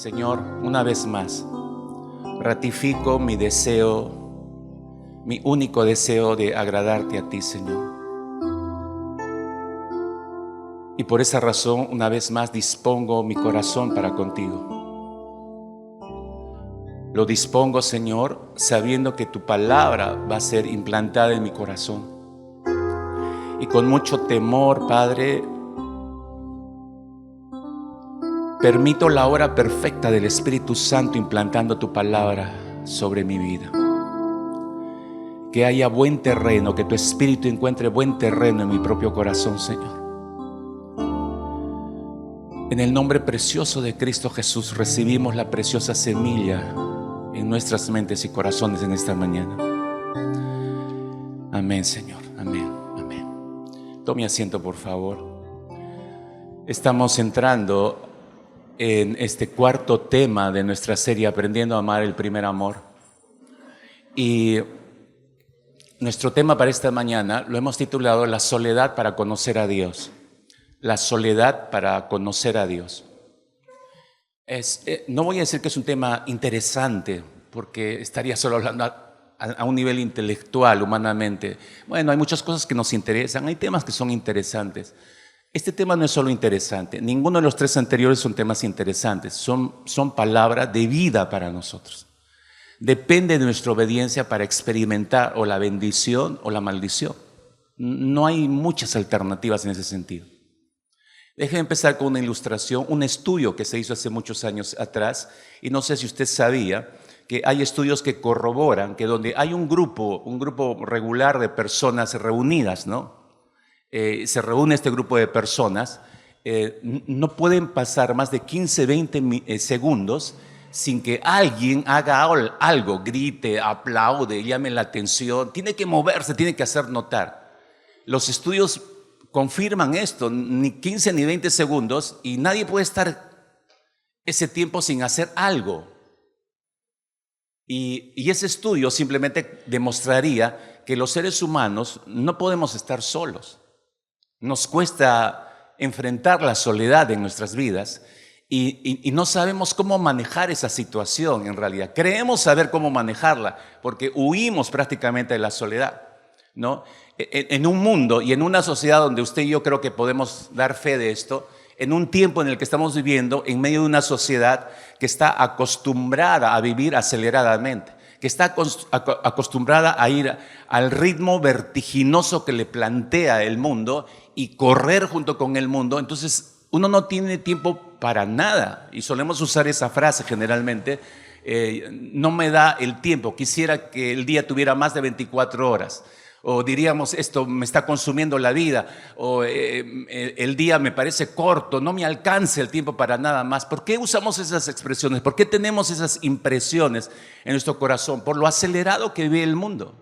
Señor, una vez más, ratifico mi deseo, mi único deseo de agradarte a ti, Señor. Y por esa razón, una vez más, dispongo mi corazón para contigo. Lo dispongo, Señor, sabiendo que tu palabra va a ser implantada en mi corazón. Y con mucho temor, Padre, permito la hora perfecta del Espíritu Santo implantando tu palabra sobre mi vida. Que haya buen terreno, que tu Espíritu encuentre buen terreno en mi propio corazón, Señor. En el nombre precioso de Cristo Jesús recibimos la preciosa semilla en nuestras mentes y corazones en esta mañana. Amén, Señor. Amén. Amén. Tome asiento, por favor. Estamos entrando en este cuarto tema de nuestra serie Aprendiendo a amar el primer amor. Y nuestro tema para esta mañana lo hemos titulado La soledad para conocer a Dios. La soledad para conocer a Dios. No voy a decir que es un tema interesante, porque estaría solo hablando a un nivel intelectual, humanamente. Bueno, hay muchas cosas que nos interesan, hay temas que son interesantes. Este tema no es solo interesante, ninguno de los tres anteriores son temas interesantes, son palabras de vida para nosotros. Depende de nuestra obediencia para experimentar o la bendición o la maldición. No hay muchas alternativas en ese sentido. Déjeme empezar con una ilustración, un estudio que se hizo hace muchos años atrás, y no sé si usted sabía que hay estudios que corroboran que donde hay un grupo regular de personas reunidas, ¿no? Se reúne este grupo de personas, no pueden pasar más de 15, 20 segundos sin que alguien haga algo, grite, aplaude, llame la atención, tiene que moverse, tiene que hacer notar. Los estudios confirman esto, ni 15 ni 20 segundos, y nadie puede estar ese tiempo sin hacer algo. Y ese estudio simplemente demostraría que los seres humanos no podemos estar solos. Nos cuesta enfrentar la soledad en nuestras vidas y no sabemos cómo manejar esa situación en realidad. Creemos saber cómo manejarla porque huimos prácticamente de la soledad, ¿no? En un mundo y en una sociedad donde usted y yo creo que podemos dar fe de esto, en un tiempo en el que estamos viviendo, en medio de una sociedad que está acostumbrada a vivir aceleradamente, que está acostumbrada a ir al ritmo vertiginoso que le plantea el mundo y correr junto con el mundo, entonces uno no tiene tiempo para nada. Y solemos usar esa frase generalmente, no me da el tiempo, quisiera que el día tuviera más de 24 horas. O diríamos, esto me está consumiendo la vida, o el día me parece corto, no me alcanza el tiempo para nada más. ¿Por qué usamos esas expresiones? ¿Por qué tenemos esas impresiones en nuestro corazón? Por lo acelerado que vive el mundo.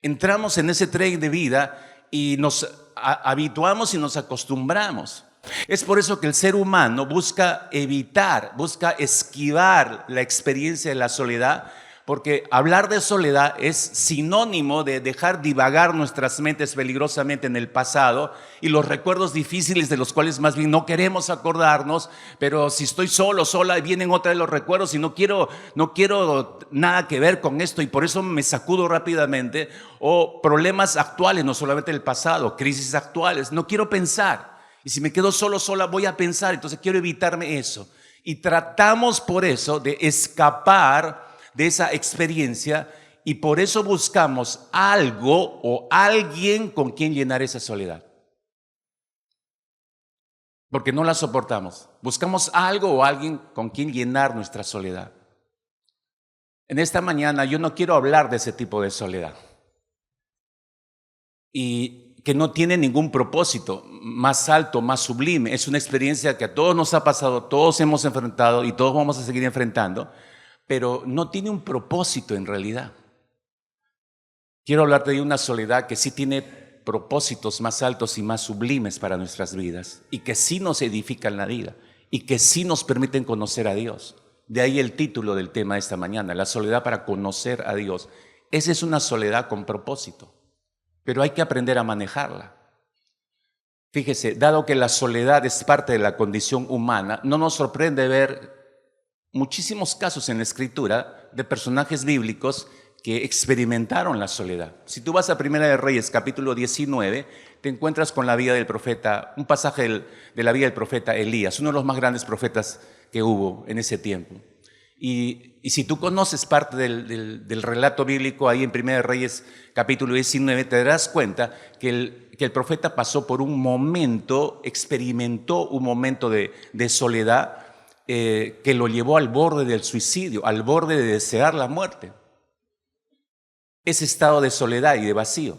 Entramos en ese tren de vida y nos habituamos y nos acostumbramos. Es por eso que el ser humano busca evitar, busca esquivar la experiencia de la soledad, porque hablar de soledad es sinónimo de dejar divagar nuestras mentes peligrosamente en el pasado y los recuerdos difíciles de los cuales más bien no queremos acordarnos, pero si estoy solo, sola, vienen otra vez los recuerdos y no quiero nada que ver con esto y por eso me sacudo rápidamente. O problemas actuales, no solamente del pasado, crisis actuales, no quiero pensar. Y si me quedo solo, sola, voy a pensar, entonces quiero evitarme eso. Y tratamos por eso de escapar de esa experiencia y por eso buscamos algo o alguien con quien llenar esa soledad. Porque no la soportamos. Buscamos algo o alguien con quien llenar nuestra soledad. En esta mañana yo no quiero hablar de ese tipo de soledad. Y que no tiene ningún propósito más alto, más sublime. Es una experiencia que a todos nos ha pasado, todos hemos enfrentado y todos vamos a seguir enfrentando. Pero no tiene un propósito en realidad. Quiero hablarte de una soledad que sí tiene propósitos más altos y más sublimes para nuestras vidas y que sí nos edifican la vida y que sí nos permiten conocer a Dios. De ahí el título del tema de esta mañana, la soledad para conocer a Dios. Esa es una soledad con propósito, pero hay que aprender a manejarla. Fíjese, dado que la soledad es parte de la condición humana, no nos sorprende ver muchísimos casos en la Escritura de personajes bíblicos que experimentaron la soledad. Si tú vas a Primera de Reyes, capítulo 19, te encuentras con la vida del profeta, un pasaje de la vida del profeta Elías, uno de los más grandes profetas que hubo en ese tiempo. Y si tú conoces parte del relato bíblico ahí en Primera de Reyes, capítulo 19, te darás cuenta que el profeta pasó por un momento, experimentó un momento de soledad que lo llevó al borde del suicidio, al borde de desear la muerte. Ese estado de soledad y de vacío.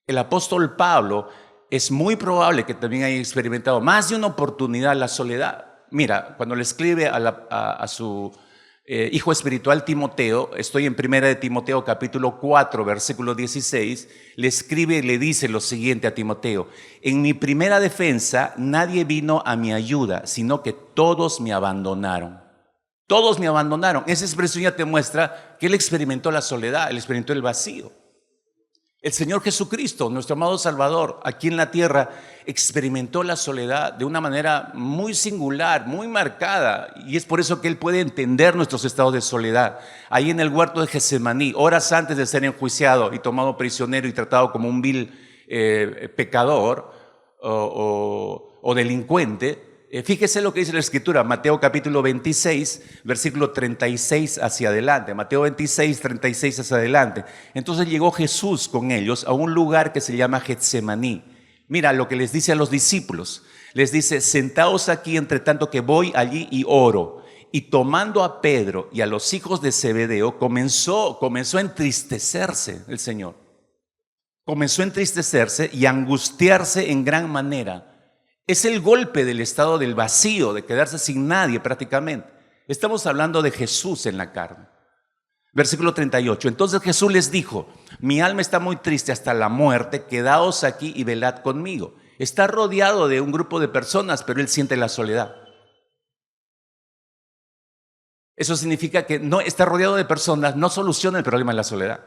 El apóstol Pablo es muy probable que también haya experimentado más de una oportunidad la soledad. Mira, cuando le escribe a su hijo espiritual Timoteo, estoy en Primera de Timoteo capítulo 4, versículo 16, le escribe y le dice lo siguiente a Timoteo: en mi primera defensa nadie vino a mi ayuda, sino que todos me abandonaron. Todos me abandonaron. Esa expresión ya te muestra que él experimentó la soledad, él experimentó el vacío. El Señor Jesucristo, nuestro amado Salvador, aquí en la tierra, experimentó la soledad de una manera muy singular, muy marcada, y es por eso que Él puede entender nuestros estados de soledad. Ahí en el huerto de Getsemaní, horas antes de ser enjuiciado y tomado prisionero y tratado como un vil pecador o delincuente, fíjese lo que dice la Escritura, Mateo capítulo 26, versículo 36 hacia adelante. Mateo 26, 36 hacia adelante. Entonces llegó Jesús con ellos a un lugar que se llama Getsemaní. Mira lo que les dice a los discípulos. Les dice: sentaos aquí entre tanto que voy allí y oro. Y tomando a Pedro y a los hijos de Zebedeo, comenzó a entristecerse el Señor. Comenzó a entristecerse y a angustiarse en gran manera. Es el golpe del estado del vacío, de quedarse sin nadie prácticamente. Estamos hablando de Jesús en la carne. Versículo 38. Entonces Jesús les dijo: mi alma está muy triste hasta la muerte, quedaos aquí y velad conmigo. Está rodeado de un grupo de personas, pero él siente la soledad. Eso significa que no está rodeado de personas, no soluciona el problema de la soledad.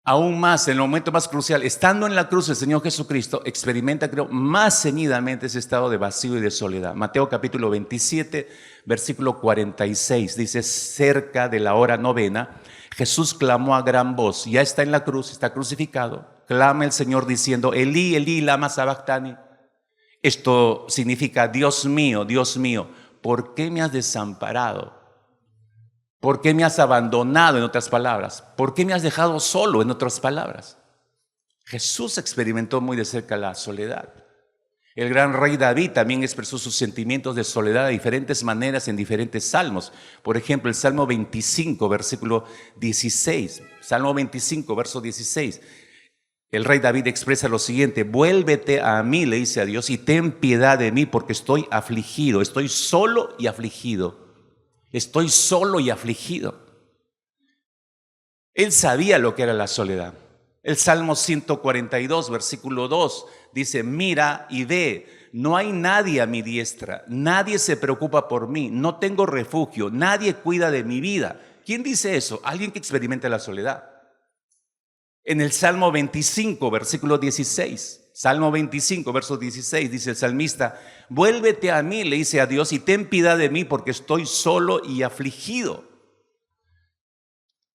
Aún más, en el momento más crucial, estando en la cruz, el Señor Jesucristo experimenta, creo, más ceñidamente ese estado de vacío y de soledad. Mateo capítulo 27, versículo 46, dice: cerca de la hora novena, Jesús clamó a gran voz. Ya está en la cruz, está crucificado. Clama el Señor diciendo: Elí, Elí, lama sabactani. Esto significa: Dios mío, ¿por qué me has desamparado? ¿Por qué me has abandonado, en otras palabras? ¿Por qué me has dejado solo, en otras palabras? Jesús experimentó muy de cerca la soledad. El gran rey David también expresó sus sentimientos de soledad de diferentes maneras en diferentes salmos. Por ejemplo, el Salmo 25, versículo 16. Salmo 25, verso 16. El rey David expresa lo siguiente: vuélvete a mí, le dice a Dios, y ten piedad de mí, porque estoy afligido, estoy solo y afligido. Estoy solo y afligido. Él sabía lo que era la soledad. El Salmo 142, versículo 2, dice: mira y ve, no hay nadie a mi diestra, nadie se preocupa por mí, no tengo refugio, nadie cuida de mi vida. ¿Quién dice eso? Alguien que experimenta la soledad. En el Salmo 25, versículo 16, Salmo 25, verso 16, dice el salmista: vuélvete a mí, le dice a Dios, y ten piedad de mí, porque estoy solo y afligido.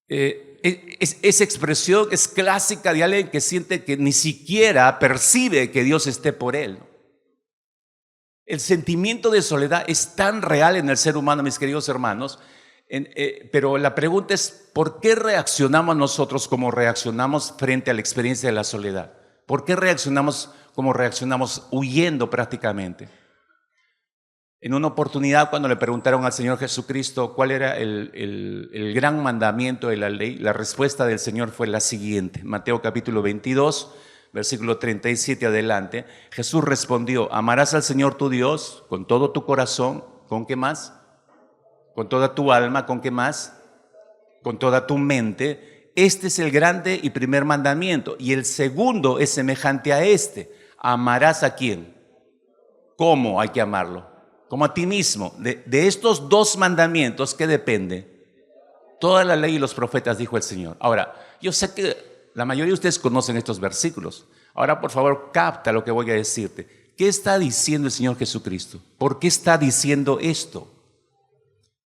Esa expresión es clásica de alguien que siente que ni siquiera percibe que Dios esté por él. El sentimiento de soledad es tan real en el ser humano, mis queridos hermanos, pero la pregunta es: ¿por qué reaccionamos nosotros como reaccionamos frente a la experiencia de la soledad? ¿Por qué reaccionamos como reaccionamos, huyendo prácticamente? En una oportunidad, cuando le preguntaron al Señor Jesucristo cuál era el gran mandamiento de la ley, la respuesta del Señor fue la siguiente. Mateo capítulo 22, versículo 37 adelante. Jesús respondió: amarás al Señor tu Dios con todo tu corazón. ¿Con qué más? Con toda tu alma. ¿Con qué más? Con toda tu mente. Este es el grande y primer mandamiento. Y el segundo es semejante a este: amarás ¿a quién? ¿Cómo hay que amarlo? Como a ti mismo. De estos dos mandamientos, ¿qué depende? Toda la ley y los profetas, dijo el Señor. Ahora, yo sé que la mayoría de ustedes conocen estos versículos. Ahora, por favor, capta lo que voy a decirte. ¿Qué está diciendo el Señor Jesucristo? ¿Por qué está diciendo esto?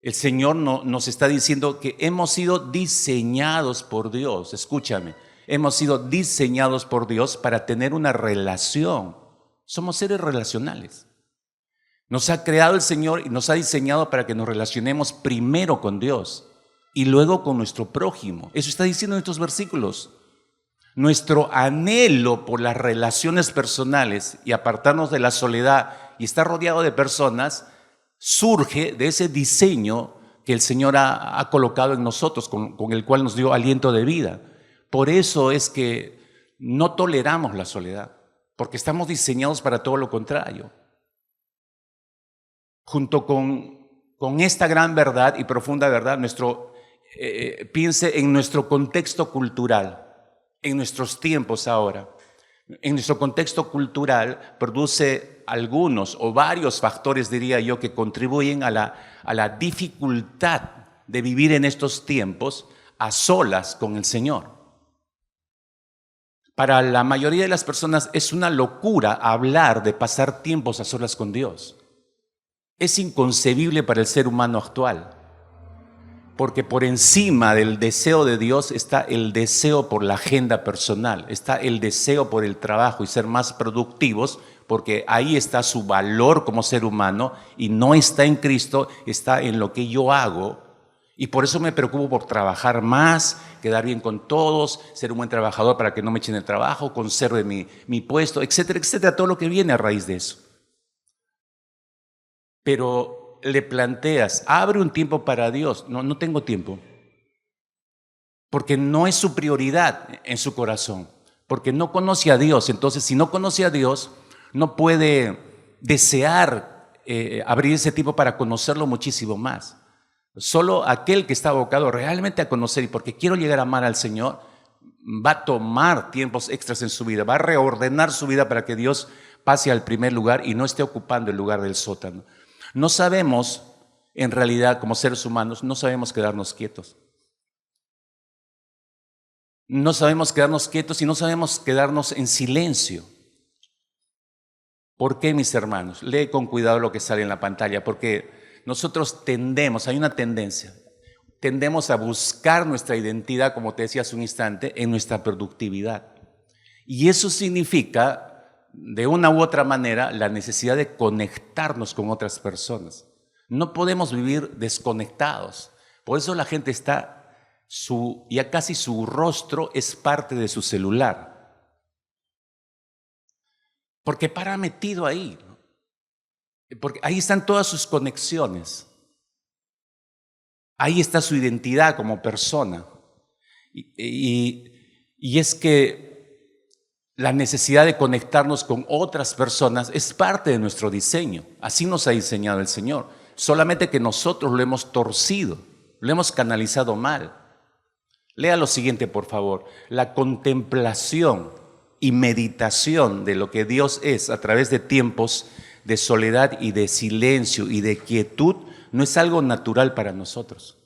El Señor nos está diciendo que hemos sido diseñados por Dios. Escúchame, hemos sido diseñados por Dios para tener una relación. Somos seres relacionales. Nos ha creado el Señor y nos ha diseñado para que nos relacionemos primero con Dios y luego con nuestro prójimo. Eso está diciendo en estos versículos. Nuestro anhelo por las relaciones personales y apartarnos de la soledad y estar rodeado de personas surge de ese diseño que el Señor ha colocado en nosotros, con el cual nos dio aliento de vida. Por eso es que no toleramos la soledad, porque estamos diseñados para todo lo contrario. Junto con esta gran verdad y profunda verdad, piense en nuestro contexto cultural, en nuestros tiempos ahora. En nuestro contexto cultural produce algunos o varios factores, diría yo, que contribuyen a la dificultad de vivir en estos tiempos a solas con el Señor. Para la mayoría de las personas es una locura hablar de pasar tiempos a solas con Dios. Es inconcebible para el ser humano actual, porque por encima del deseo de Dios está el deseo por la agenda personal, está el deseo por el trabajo y ser más productivos, porque ahí está su valor como ser humano y no está en Cristo, está en lo que yo hago. Y por eso me preocupo por trabajar más, quedar bien con todos, ser un buen trabajador para que no me echen el trabajo, conserve mi puesto, etcétera, etcétera, todo lo que viene a raíz de eso. Pero le planteas, abre un tiempo para Dios. No tengo tiempo. Porque no es su prioridad en su corazón. Porque no conoce a Dios. Entonces, si no conoce a Dios, no puede desear abrir ese tiempo para conocerlo muchísimo más. Solo aquel que está abocado realmente a conocer y porque quiero llegar a amar al Señor, va a tomar tiempos extras en su vida, va a reordenar su vida para que Dios pase al primer lugar y no esté ocupando el lugar del sótano. No sabemos, en realidad, como seres humanos, no sabemos quedarnos quietos. No sabemos quedarnos quietos y no sabemos quedarnos en silencio. ¿Por qué, mis hermanos? Lee con cuidado lo que sale en la pantalla, porque nosotros tendemos a buscar nuestra identidad, como te decía hace un instante, en nuestra productividad. Y eso significa, de una u otra manera, la necesidad de conectarnos con otras personas. No podemos vivir desconectados. Por eso la gente ya casi su rostro es parte de su celular. Porque para metido ahí, ¿no? Porque ahí están todas sus conexiones. Ahí está su identidad como persona. Y es que la necesidad de conectarnos con otras personas es parte de nuestro diseño. Así nos ha diseñado el Señor. Solamente que nosotros lo hemos torcido, lo hemos canalizado mal. Lea lo siguiente, por favor. La contemplación y meditación de lo que Dios es a través de tiempos de soledad y de silencio y de quietud no es algo natural para nosotros.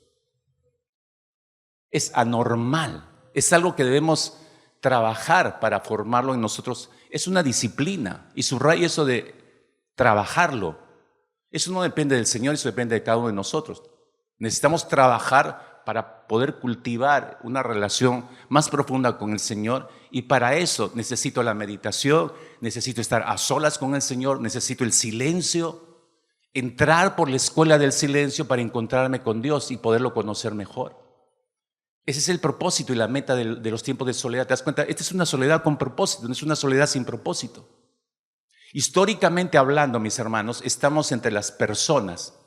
Es anormal. Es algo que debemos trabajar para formarlo en nosotros. Es una disciplina y subraya eso de trabajarlo. Eso no depende del Señor, eso depende de cada uno de nosotros. Necesitamos trabajar para poder cultivar una relación más profunda con el Señor y para eso necesito la meditación, necesito estar a solas con el Señor, necesito el silencio, entrar por la escuela del silencio para encontrarme con Dios y poderlo conocer mejor. Ese es el propósito y la meta de los tiempos de soledad. ¿Te das cuenta? Esta es una soledad con propósito, no es una soledad sin propósito. Históricamente hablando, mis hermanos, estamos entre las personas.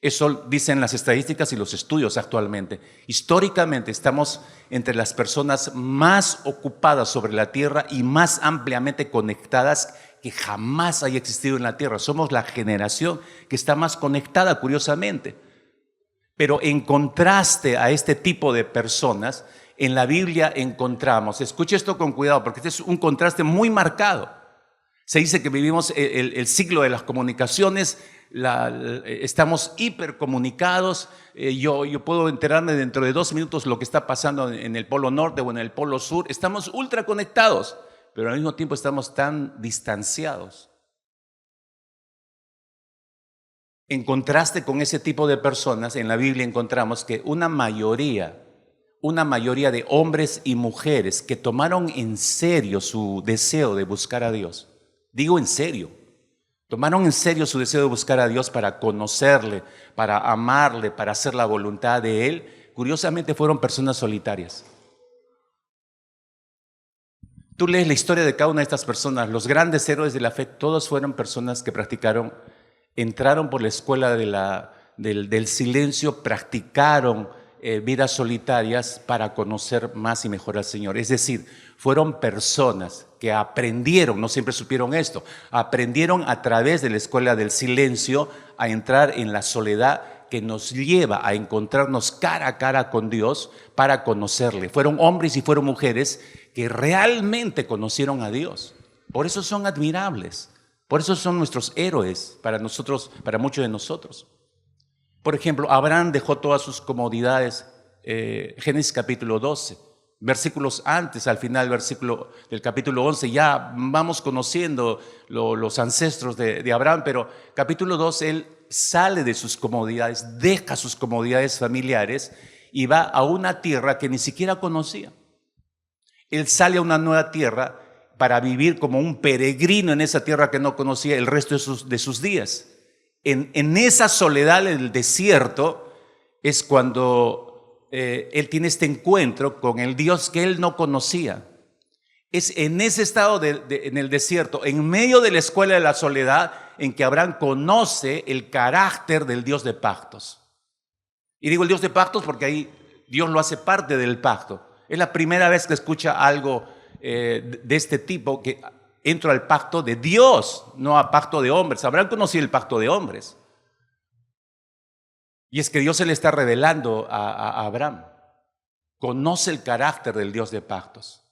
Eso dicen las estadísticas y los estudios actualmente. Históricamente estamos entre las personas más ocupadas sobre la tierra y más ampliamente conectadas que jamás haya existido en la tierra. Somos la generación que está más conectada, curiosamente. Pero en contraste a este tipo de personas, en la Biblia encontramos, escuche esto con cuidado porque este es un contraste muy marcado. Se dice que vivimos el siglo de las comunicaciones, estamos hipercomunicados. Yo puedo enterarme dentro de 2 minutos lo que está pasando en el polo norte o en el polo sur. Estamos ultra conectados, pero al mismo tiempo estamos tan distanciados. En contraste con ese tipo de personas, en la Biblia encontramos que una mayoría de hombres y mujeres que tomaron en serio su deseo de buscar a Dios, digo en serio, tomaron en serio su deseo de buscar a Dios para conocerle, para amarle, para hacer la voluntad de Él, curiosamente fueron personas solitarias. Tú lees la historia de cada una de estas personas, los grandes héroes de la fe, todos fueron personas que entraron por la escuela del silencio, practicaron vidas solitarias para conocer más y mejor al Señor. Es decir, fueron personas que aprendieron, no siempre supieron esto, aprendieron a través de la escuela del silencio a entrar en la soledad que nos lleva a encontrarnos cara a cara con Dios para conocerle. Fueron hombres y fueron mujeres que realmente conocieron a Dios. Por eso son admirables. Por eso son nuestros héroes para nosotros, para muchos de nosotros. Por ejemplo, Abraham dejó todas sus comodidades, Génesis capítulo 12, versículos antes, al final del capítulo 11, ya vamos conociendo los ancestros de Abraham, pero capítulo 12, él sale de sus comodidades, deja sus comodidades familiares y va a una tierra que ni siquiera conocía. Él sale a una nueva tierra para vivir como un peregrino en esa tierra que no conocía el resto de sus días. En esa soledad del desierto es cuando él tiene este encuentro con el Dios que él no conocía. Es en ese estado en el desierto, en medio de la escuela de la soledad, en que Abraham conoce el carácter del Dios de pactos. Y digo el Dios de pactos porque ahí Dios lo hace parte del pacto. Es la primera vez que escucha algo de este tipo, que entro al pacto de Dios, no a pacto de hombres. Abraham conocía el pacto de hombres. Y es que Dios se le está revelando a Abraham. Conoce el carácter del Dios de pactos.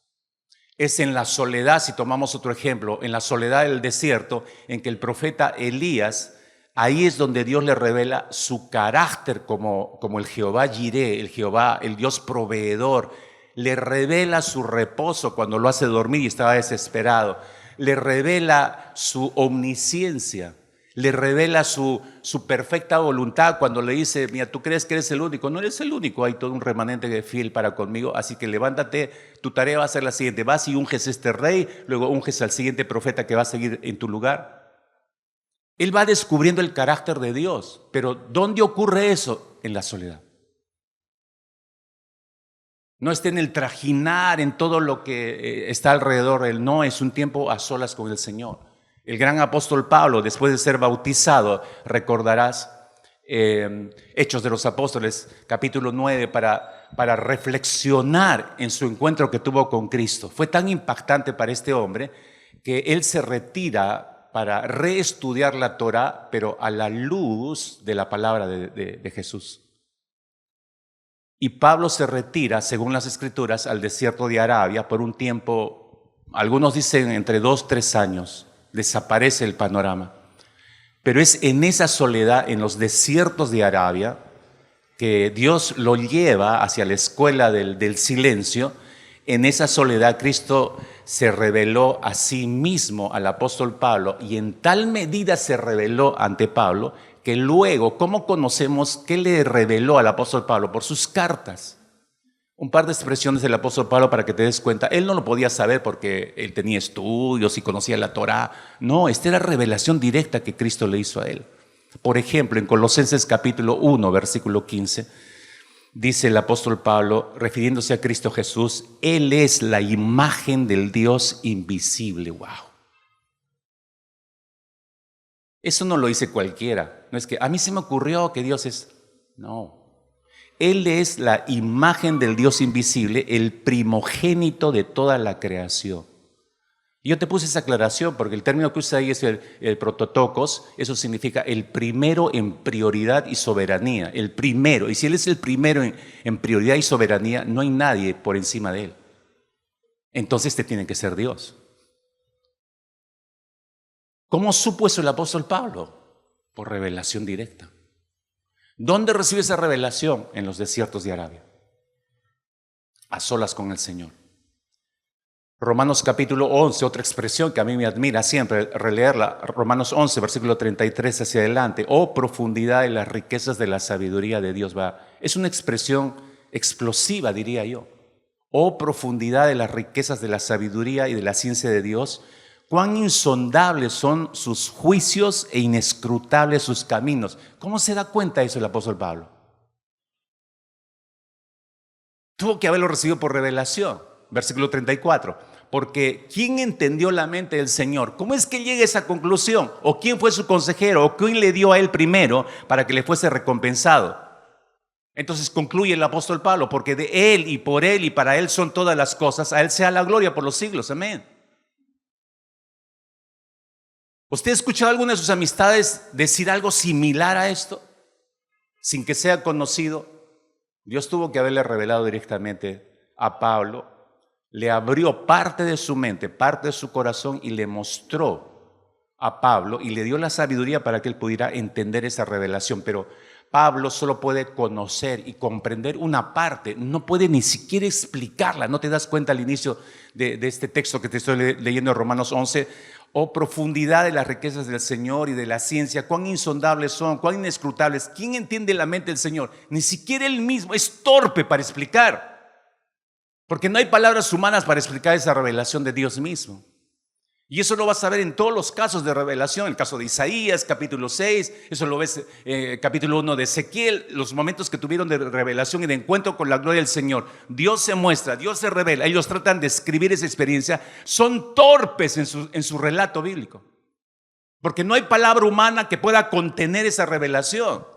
Es en la soledad, si tomamos otro ejemplo, en la soledad del desierto, en que el profeta Elías, ahí es donde Dios le revela su carácter como el Jehová Jireh, el Dios proveedor. Le revela su reposo cuando lo hace dormir y estaba desesperado. Le revela su omnisciencia. Le revela su perfecta voluntad cuando le dice, mira, tú crees que eres el único. No eres el único, hay todo un remanente fiel para conmigo. Así que levántate, tu tarea va a ser la siguiente. Vas y unges a este rey, luego unges al siguiente profeta que va a seguir en tu lugar. Él va descubriendo el carácter de Dios. Pero ¿dónde ocurre eso? En la soledad. No está en el trajinar, en todo lo que está alrededor. Él no, es un tiempo a solas con el Señor. El gran apóstol Pablo, después de ser bautizado, recordarás Hechos de los Apóstoles, capítulo 9, para reflexionar en su encuentro que tuvo con Cristo. Fue tan impactante para este hombre que él se retira para reestudiar la Torá, pero a la luz de la palabra de Jesús. Y Pablo se retira, según las Escrituras, al desierto de Arabia por un tiempo, algunos dicen entre 2-3 años, desaparece el panorama. Pero es en esa soledad, en los desiertos de Arabia, que Dios lo lleva hacia la escuela del silencio. En esa soledad Cristo se reveló a sí mismo al apóstol Pablo y en tal medida se reveló ante Pablo que luego, ¿cómo conocemos qué le reveló al apóstol Pablo? Por sus cartas. Un par de expresiones del apóstol Pablo para que te des cuenta. Él no lo podía saber porque él tenía estudios y conocía la Torá. No, esta era revelación directa que Cristo le hizo a él. Por ejemplo, en Colosenses capítulo 1, versículo 15, dice el apóstol Pablo, refiriéndose a Cristo Jesús, Él es la imagen del Dios invisible. ¡Wow! Eso no lo dice cualquiera. No es que a mí se me ocurrió que Dios es... No. Él es la imagen del Dios invisible, el primogénito de toda la creación. Y yo te puse esa aclaración porque el término que usa ahí es el prototokos. Eso significa el primero en prioridad y soberanía. El primero. Y si Él es el primero en prioridad y soberanía, no hay nadie por encima de Él. Entonces este tiene que ser Dios. ¿Cómo supo eso el apóstol Pablo? Por revelación directa. ¿Dónde recibe esa revelación? En los desiertos de Arabia. A solas con el Señor. Romanos capítulo 11, otra expresión que a mí me admira siempre releerla, Romanos 11, versículo 33 hacia adelante. Oh, profundidad de las riquezas de la sabiduría de Dios. Es una expresión explosiva, diría yo. Oh, profundidad de las riquezas de la sabiduría y de la ciencia de Dios. Cuán insondables son sus juicios e inescrutables sus caminos. ¿Cómo se da cuenta eso el apóstol Pablo? Tuvo que haberlo recibido por revelación. Versículo 34. Porque ¿quién entendió la mente del Señor? ¿Cómo es que llega a esa conclusión? ¿O quién fue su consejero? ¿O quién le dio a él primero para que le fuese recompensado? Entonces concluye el apóstol Pablo, porque de él y por él y para él son todas las cosas, a él sea la gloria por los siglos. Amén. ¿Usted ha escuchado a alguna de sus amistades decir algo similar a esto? Sin que sea conocido. Dios tuvo que haberle revelado directamente a Pablo, le abrió parte de su mente, parte de su corazón y le mostró a Pablo y le dio la sabiduría para que él pudiera entender esa revelación. Pero Pablo solo puede conocer y comprender una parte, no puede ni siquiera explicarla. ¿No te das cuenta al inicio de este texto que te estoy leyendo en Romanos 11? Oh, profundidad de las riquezas del Señor y de la ciencia, cuán insondables son, cuán inescrutables. ¿Quién entiende la mente del Señor? Ni siquiera él mismo es torpe para explicar, porque no hay palabras humanas para explicar esa revelación de Dios mismo. Y eso lo vas a ver en todos los casos de revelación, el caso de Isaías, capítulo 6, eso lo ves capítulo 1 de Ezequiel, los momentos que tuvieron de revelación y de encuentro con la gloria del Señor. Dios se muestra, Dios se revela, ellos tratan de escribir esa experiencia, son torpes en su relato bíblico, porque no hay palabra humana que pueda contener esa revelación.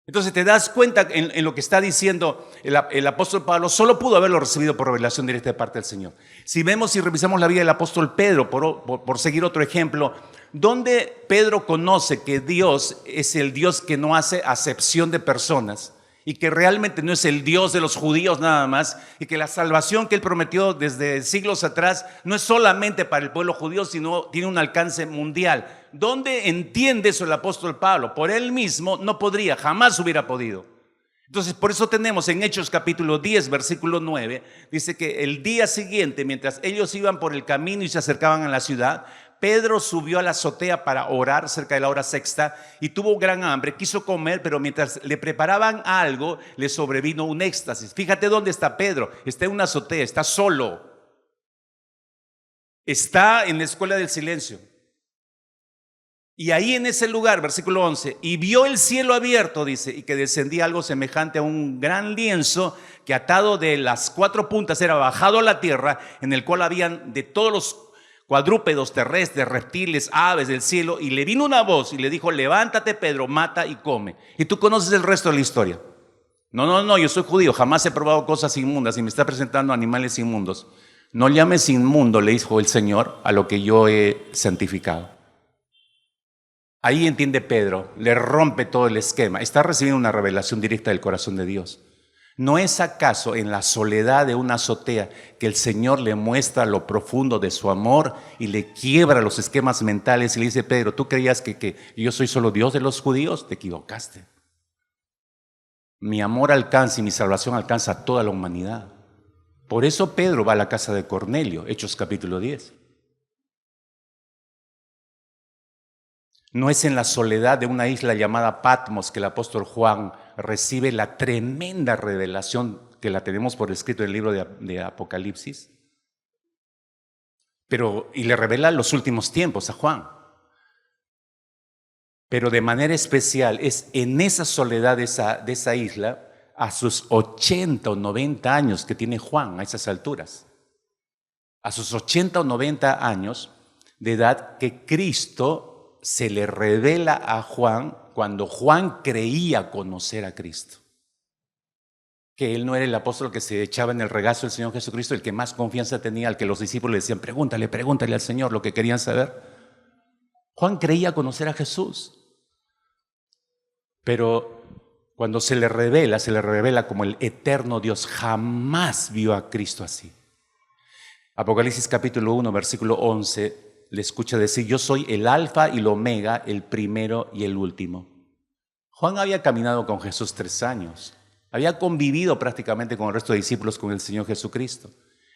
Entonces te das cuenta en lo que está diciendo el apóstol Pablo, solo pudo haberlo recibido por revelación directa de parte del Señor. Si vemos y revisamos la vida del apóstol Pedro, por seguir otro ejemplo, donde Pedro conoce que Dios es el Dios que no hace acepción de personas y que realmente no es el Dios de los judíos nada más, y que la salvación que él prometió desde siglos atrás no es solamente para el pueblo judío, sino tiene un alcance mundial. ¿Dónde entiende eso el apóstol Pablo? Por él mismo no podría, jamás hubiera podido. Entonces, por eso tenemos en Hechos capítulo 10, versículo 9, dice que el día siguiente, mientras ellos iban por el camino y se acercaban a la ciudad, Pedro subió a la azotea para orar cerca de la hora sexta y tuvo gran hambre, quiso comer, pero mientras le preparaban algo, le sobrevino un éxtasis. Fíjate dónde está Pedro, está en una azotea, está solo, está en la escuela del silencio. Y ahí en ese lugar, versículo 11, y vio el cielo abierto, dice, y que descendía algo semejante a un gran lienzo que atado de las cuatro puntas era bajado a la tierra, en el cual habían de todos los cuadrúpedos terrestres, reptiles, aves del cielo, y le vino una voz y le dijo: levántate, Pedro, mata y come. Y tú conoces el resto de la historia. No, yo soy judío, jamás he probado cosas inmundas y me está presentando animales inmundos. No llames inmundo, le dijo el Señor, a lo que yo he santificado. Ahí entiende Pedro, le rompe todo el esquema, está recibiendo una revelación directa del corazón de Dios. ¿No es acaso en la soledad de una azotea que el Señor le muestra lo profundo de su amor y le quiebra los esquemas mentales y le dice: Pedro, ¿tú creías que yo soy solo Dios de los judíos? Te equivocaste. Mi amor alcanza y mi salvación alcanza a toda la humanidad. Por eso Pedro va a la casa de Cornelio, Hechos capítulo 10. No es en la soledad de una isla llamada Patmos que el apóstol Juan recibe la tremenda revelación que la tenemos por escrito en el libro de Apocalipsis. Y le revela los últimos tiempos a Juan. Pero de manera especial es en esa soledad de esa isla, a sus 80 o 90 años que tiene Juan a esas alturas. A sus 80 o 90 años de edad que Cristo se le revela a Juan cuando Juan creía conocer a Cristo. Que él no era el apóstol que se echaba en el regazo del Señor Jesucristo, el que más confianza tenía, al que los discípulos le decían: pregúntale al Señor lo que querían saber. Juan creía conocer a Jesús. Pero cuando se le revela como el eterno Dios. Jamás vio a Cristo así. Apocalipsis capítulo 1, versículo 11. Le escucha decir: yo soy el alfa y el omega, el primero y el último. Juan había caminado con Jesús 3 años. Había convivido prácticamente con el resto de discípulos con el Señor Jesucristo.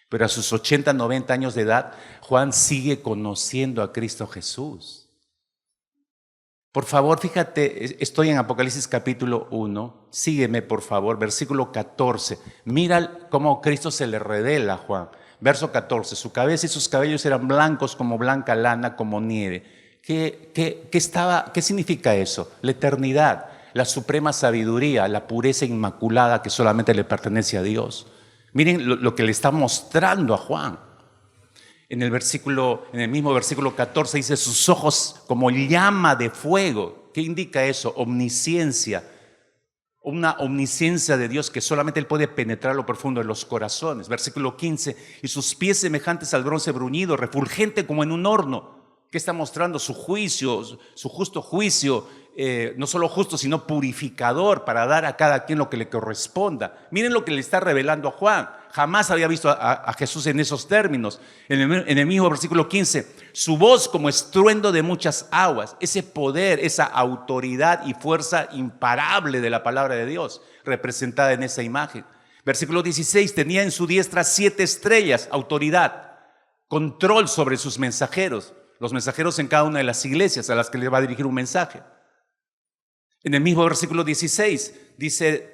Pero a sus 80, 90 años de edad, Juan sigue conociendo a Cristo Jesús. Por favor, fíjate, estoy en Apocalipsis capítulo 1, sígueme por favor, versículo 14. Mira cómo Cristo se le revela a Juan. Verso 14, su cabeza y sus cabellos eran blancos como blanca lana, como nieve. ¿Qué significa eso? La eternidad, la suprema sabiduría, la pureza inmaculada que solamente le pertenece a Dios. Miren lo que le está mostrando a Juan. En el mismo versículo 14 dice, sus ojos como llama de fuego. ¿Qué indica eso? Omnisciencia. Una omnisciencia de Dios que solamente Él puede penetrar lo profundo de los corazones. Versículo 15, y sus pies semejantes al bronce bruñido, refulgente como en un horno. ¿Qué está mostrando? Su juicio, su justo juicio, no solo justo, sino purificador para dar a cada quien lo que le corresponda. Miren lo que le está revelando a Juan. Jamás había visto a Jesús en esos términos. En el mismo versículo 15, su voz como estruendo de muchas aguas. Ese poder, esa autoridad y fuerza imparable de la palabra de Dios, representada en esa imagen. Versículo 16, tenía en su diestra 7 estrellas, autoridad, control sobre sus mensajeros. Los mensajeros en cada una de las iglesias a las que le va a dirigir un mensaje. En el mismo versículo 16 dice,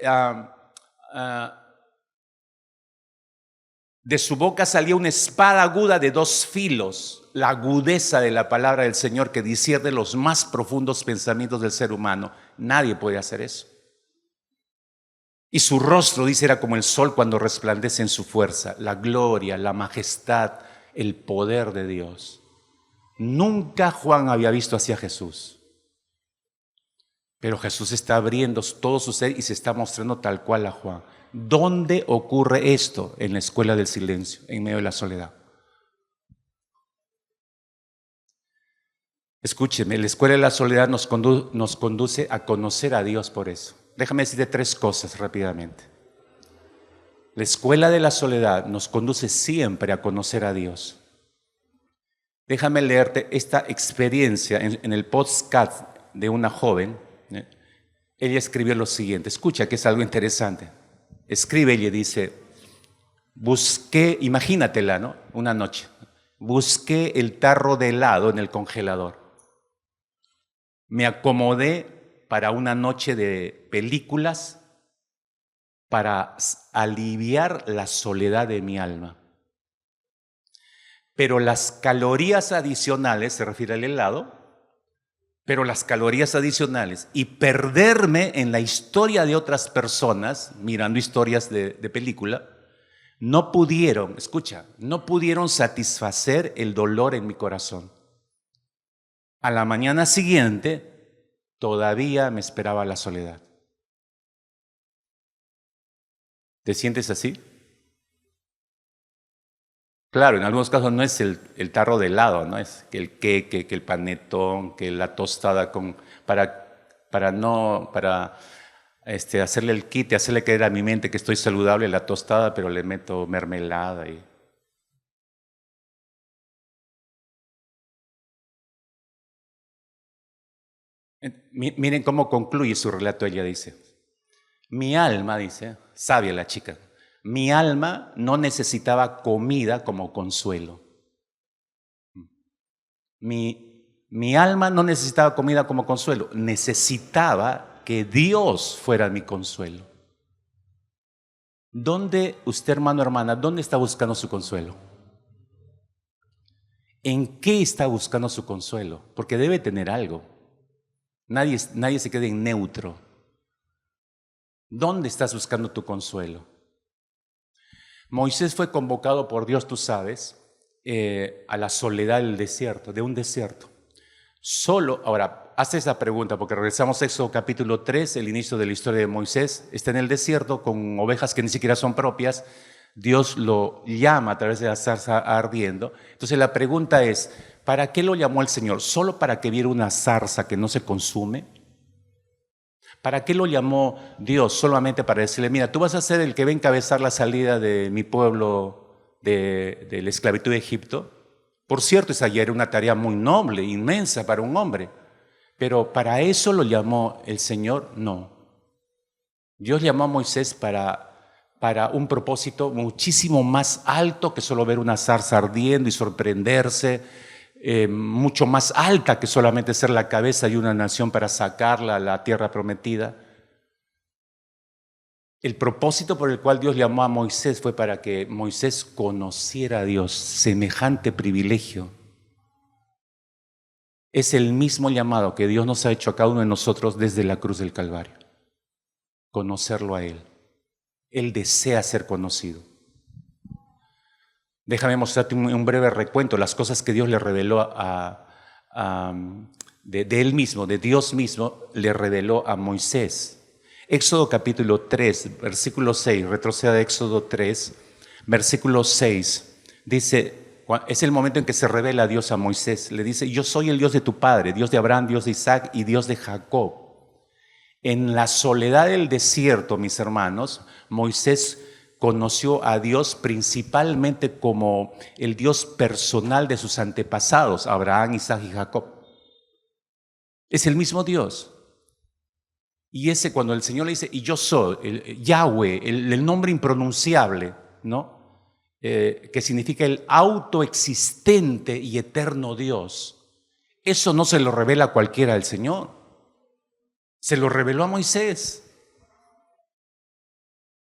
de su boca salía una espada aguda de 2 filos, la agudeza de la palabra del Señor que discierne los más profundos pensamientos del ser humano. Nadie puede hacer eso. Y su rostro, dice, era como el sol cuando resplandece en su fuerza, la gloria, la majestad, el poder de Dios. Nunca Juan había visto así a Jesús. Pero Jesús está abriendo todo su ser y se está mostrando tal cual a Juan. ¿Dónde ocurre esto? En la escuela del silencio, en medio de la soledad. Escúcheme, la escuela de la soledad nos conduce a conocer a Dios por eso. Déjame decirte 3 cosas rápidamente. La escuela de la soledad nos conduce siempre a conocer a Dios. Déjame leerte esta experiencia en el podcast de una joven. Ella escribió lo siguiente, escucha que es algo interesante. Escribe ella y dice, busqué, imagínatela, ¿no? Una noche, busqué el tarro de helado en el congelador. Me acomodé para una noche de películas para aliviar la soledad de mi alma. Pero las calorías adicionales, se refiere al helado, pero las calorías adicionales y perderme en la historia de otras personas, mirando historias de película, no pudieron, escucha, no pudieron satisfacer el dolor en mi corazón. A la mañana siguiente, todavía me esperaba la soledad. ¿Te sientes así? Claro, en algunos casos no es el tarro de helado, no es que el queque, que el panetón, que la tostada para hacerle el quite, hacerle creer a mi mente que estoy saludable la tostada, pero le meto mermelada y miren cómo concluye su relato. Ella dice, mi alma, dice, sabia la chica, mi alma no necesitaba comida como consuelo. Mi alma no necesitaba comida como consuelo, necesitaba que Dios fuera mi consuelo. ¿Dónde usted, hermano, hermana, dónde está buscando su consuelo? ¿En qué está buscando su consuelo? Porque debe tener algo. Nadie se quede en neutro. ¿Dónde estás buscando tu consuelo? Moisés fue convocado por Dios, tú sabes, a la soledad del desierto, de un desierto. Ahora, haz esa pregunta, porque regresamos a Éxodo capítulo 3, el inicio de la historia de Moisés. Está en el desierto con ovejas que ni siquiera son propias. Dios lo llama a través de la zarza ardiendo. Entonces la pregunta es, ¿para qué lo llamó el Señor? ¿Solo para que viera una zarza que no se consume? ¿Para qué lo llamó Dios? Solamente para decirle, mira, tú vas a ser el que va a encabezar la salida de mi pueblo de la esclavitud de Egipto. Por cierto, esa ya era una tarea muy noble, inmensa para un hombre. Pero ¿para eso lo llamó el Señor? No. Dios llamó a Moisés para para un propósito muchísimo más alto que solo ver una zarza ardiendo y sorprenderse, mucho más alta que solamente ser la cabeza de una nación para sacarla a la tierra prometida. El propósito por el cual Dios llamó a Moisés fue para que Moisés conociera a Dios. Semejante privilegio. Es el mismo llamado que Dios nos ha hecho a cada uno de nosotros desde la cruz del Calvario. Conocerlo a Él. Él desea ser conocido. Déjame mostrarte un breve recuento, las cosas que Dios le reveló de Él mismo, de Dios mismo, le reveló a Moisés. Éxodo capítulo 3, versículo 6, retroceda a Éxodo 3, versículo 6, dice, es el momento en que se revela Dios a Moisés, le dice, yo soy el Dios de tu padre, Dios de Abraham, Dios de Isaac y Dios de Jacob. En la soledad del desierto, mis hermanos, Moisés conoció a Dios principalmente como el Dios personal de sus antepasados, Abraham, Isaac y Jacob. Es el mismo Dios. Y ese cuando el Señor le dice, y yo soy, Yahweh, el nombre impronunciable, ¿no? Que significa el autoexistente y eterno Dios. Eso no se lo revela a cualquiera del Señor. Se lo reveló a Moisés.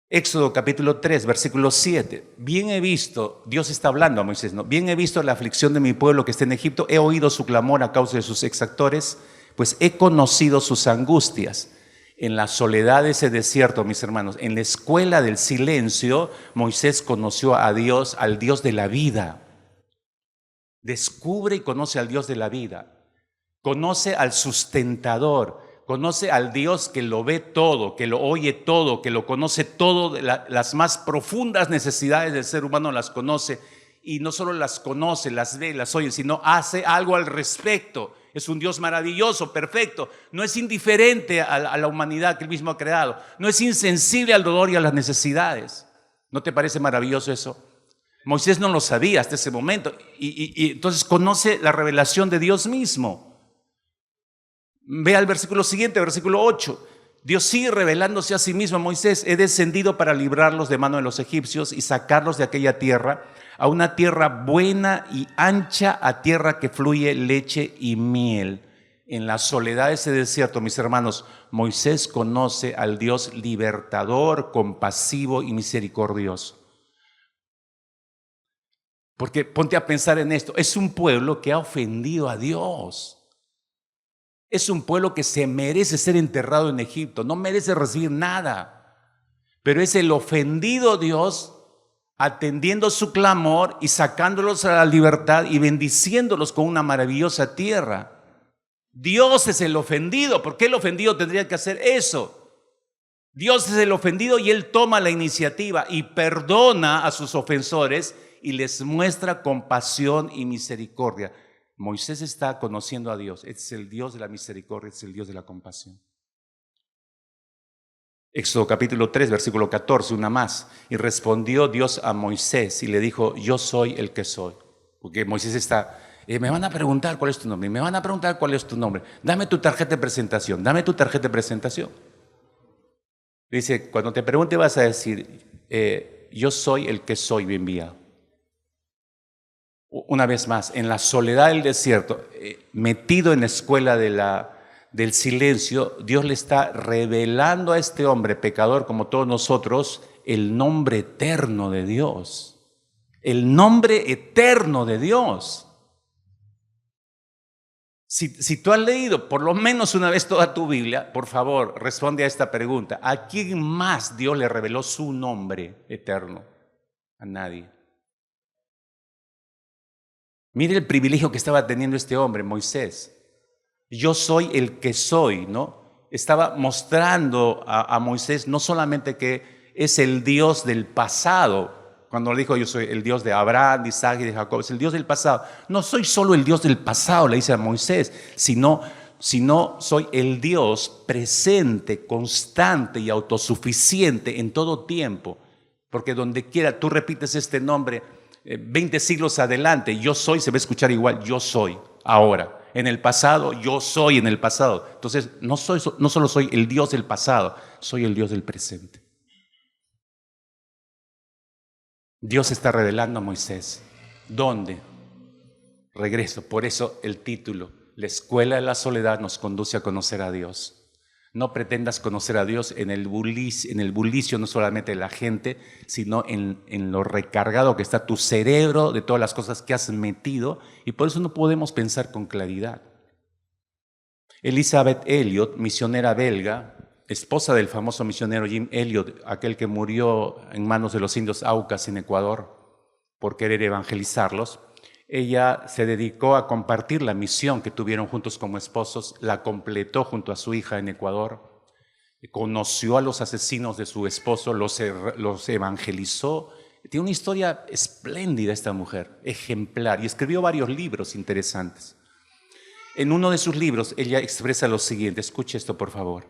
Éxodo capítulo 3, versículo 7. Bien he visto, Dios está hablando a Moisés, ¿no? Bien he visto la aflicción de mi pueblo que está en Egipto, he oído su clamor a causa de sus exactores, pues he conocido sus angustias. En la soledad de ese desierto, mis hermanos, en la escuela del silencio, Moisés conoció a Dios, al Dios de la vida. Descubre y conoce al Dios de la vida. Conoce al sustentador. Conoce al Dios que lo ve todo, que lo oye todo, que lo conoce todo. Las más profundas necesidades del ser humano las conoce. Y no solo las conoce, las ve, las oye, sino hace algo al respecto. Es un Dios maravilloso, perfecto. No es indiferente a la humanidad que Él mismo ha creado. No es insensible al dolor y a las necesidades. ¿No te parece maravilloso eso? Moisés no lo sabía hasta ese momento. Y entonces conoce la revelación de Dios mismo. Ve al versículo siguiente, versículo 8. Dios sigue revelándose a sí mismo a Moisés. He descendido para librarlos de mano de los egipcios y sacarlos de aquella tierra, a una tierra buena y ancha, a tierra que fluye leche y miel. En la soledad de ese desierto, mis hermanos, Moisés conoce al Dios libertador, compasivo y misericordioso. Porque ponte a pensar en esto, es un pueblo que ha ofendido a Dios. Es un pueblo que se merece ser enterrado en Egipto, no merece recibir nada. Pero es el ofendido Dios atendiendo su clamor y sacándolos a la libertad y bendiciéndolos con una maravillosa tierra. Dios es el ofendido. ¿Por qué el ofendido tendría que hacer eso? Dios es el ofendido y Él toma la iniciativa y perdona a sus ofensores y les muestra compasión y misericordia. Moisés está conociendo a Dios. Es el Dios de la misericordia, es el Dios de la compasión. Éxodo capítulo 3, versículo 14, una más. Y respondió Dios a Moisés y le dijo, yo soy el que soy. Porque Moisés está, me van a preguntar cuál es tu nombre, me van a preguntar cuál es tu nombre. Dame tu tarjeta de presentación, dame tu tarjeta de presentación. Dice, cuando te pregunte vas a decir, yo soy el que soy, me enviado. Una vez más, en la soledad del desierto, metido en la escuela del silencio, Dios le está revelando a este hombre pecador como todos nosotros el nombre eterno de Dios. El nombre eterno de Dios. Si tú has leído por lo menos una vez toda tu Biblia, por favor, responde a esta pregunta. ¿A quién más Dios le reveló su nombre eterno? A nadie. Mire el privilegio que estaba teniendo este hombre, Moisés. Yo soy el que soy, ¿no? Estaba mostrando a Moisés no solamente que es el Dios del pasado, cuando le dijo yo soy el Dios de Abraham, de Isaac y de Jacob, es el Dios del pasado. No soy solo el Dios del pasado, le dice a Moisés, sino soy el Dios presente, constante y autosuficiente en todo tiempo. Porque donde quiera tú repites este nombre, 20 siglos adelante, yo soy, se va a escuchar igual, yo soy ahora. En el pasado, yo soy en el pasado. Entonces, no solo soy el Dios del pasado, soy el Dios del presente. Dios está revelando a Moisés. ¿Dónde? Regreso. Por eso el título, La escuela de la soledad nos conduce a conocer a Dios. No pretendas conocer a Dios en el bullicio no solamente de la gente, sino en lo recargado que está tu cerebro de todas las cosas que has metido, y por eso no podemos pensar con claridad. Elizabeth Elliot, misionera belga, esposa del famoso misionero Jim Elliot, aquel que murió en manos de los indios Aucas en Ecuador por querer evangelizarlos, ella se dedicó a compartir la misión que tuvieron juntos como esposos, la completó junto a su hija en Ecuador, conoció a los asesinos de su esposo, los evangelizó. Tiene una historia espléndida esta mujer, ejemplar, y escribió varios libros interesantes. En uno de sus libros ella expresa lo siguiente, escuche esto por favor.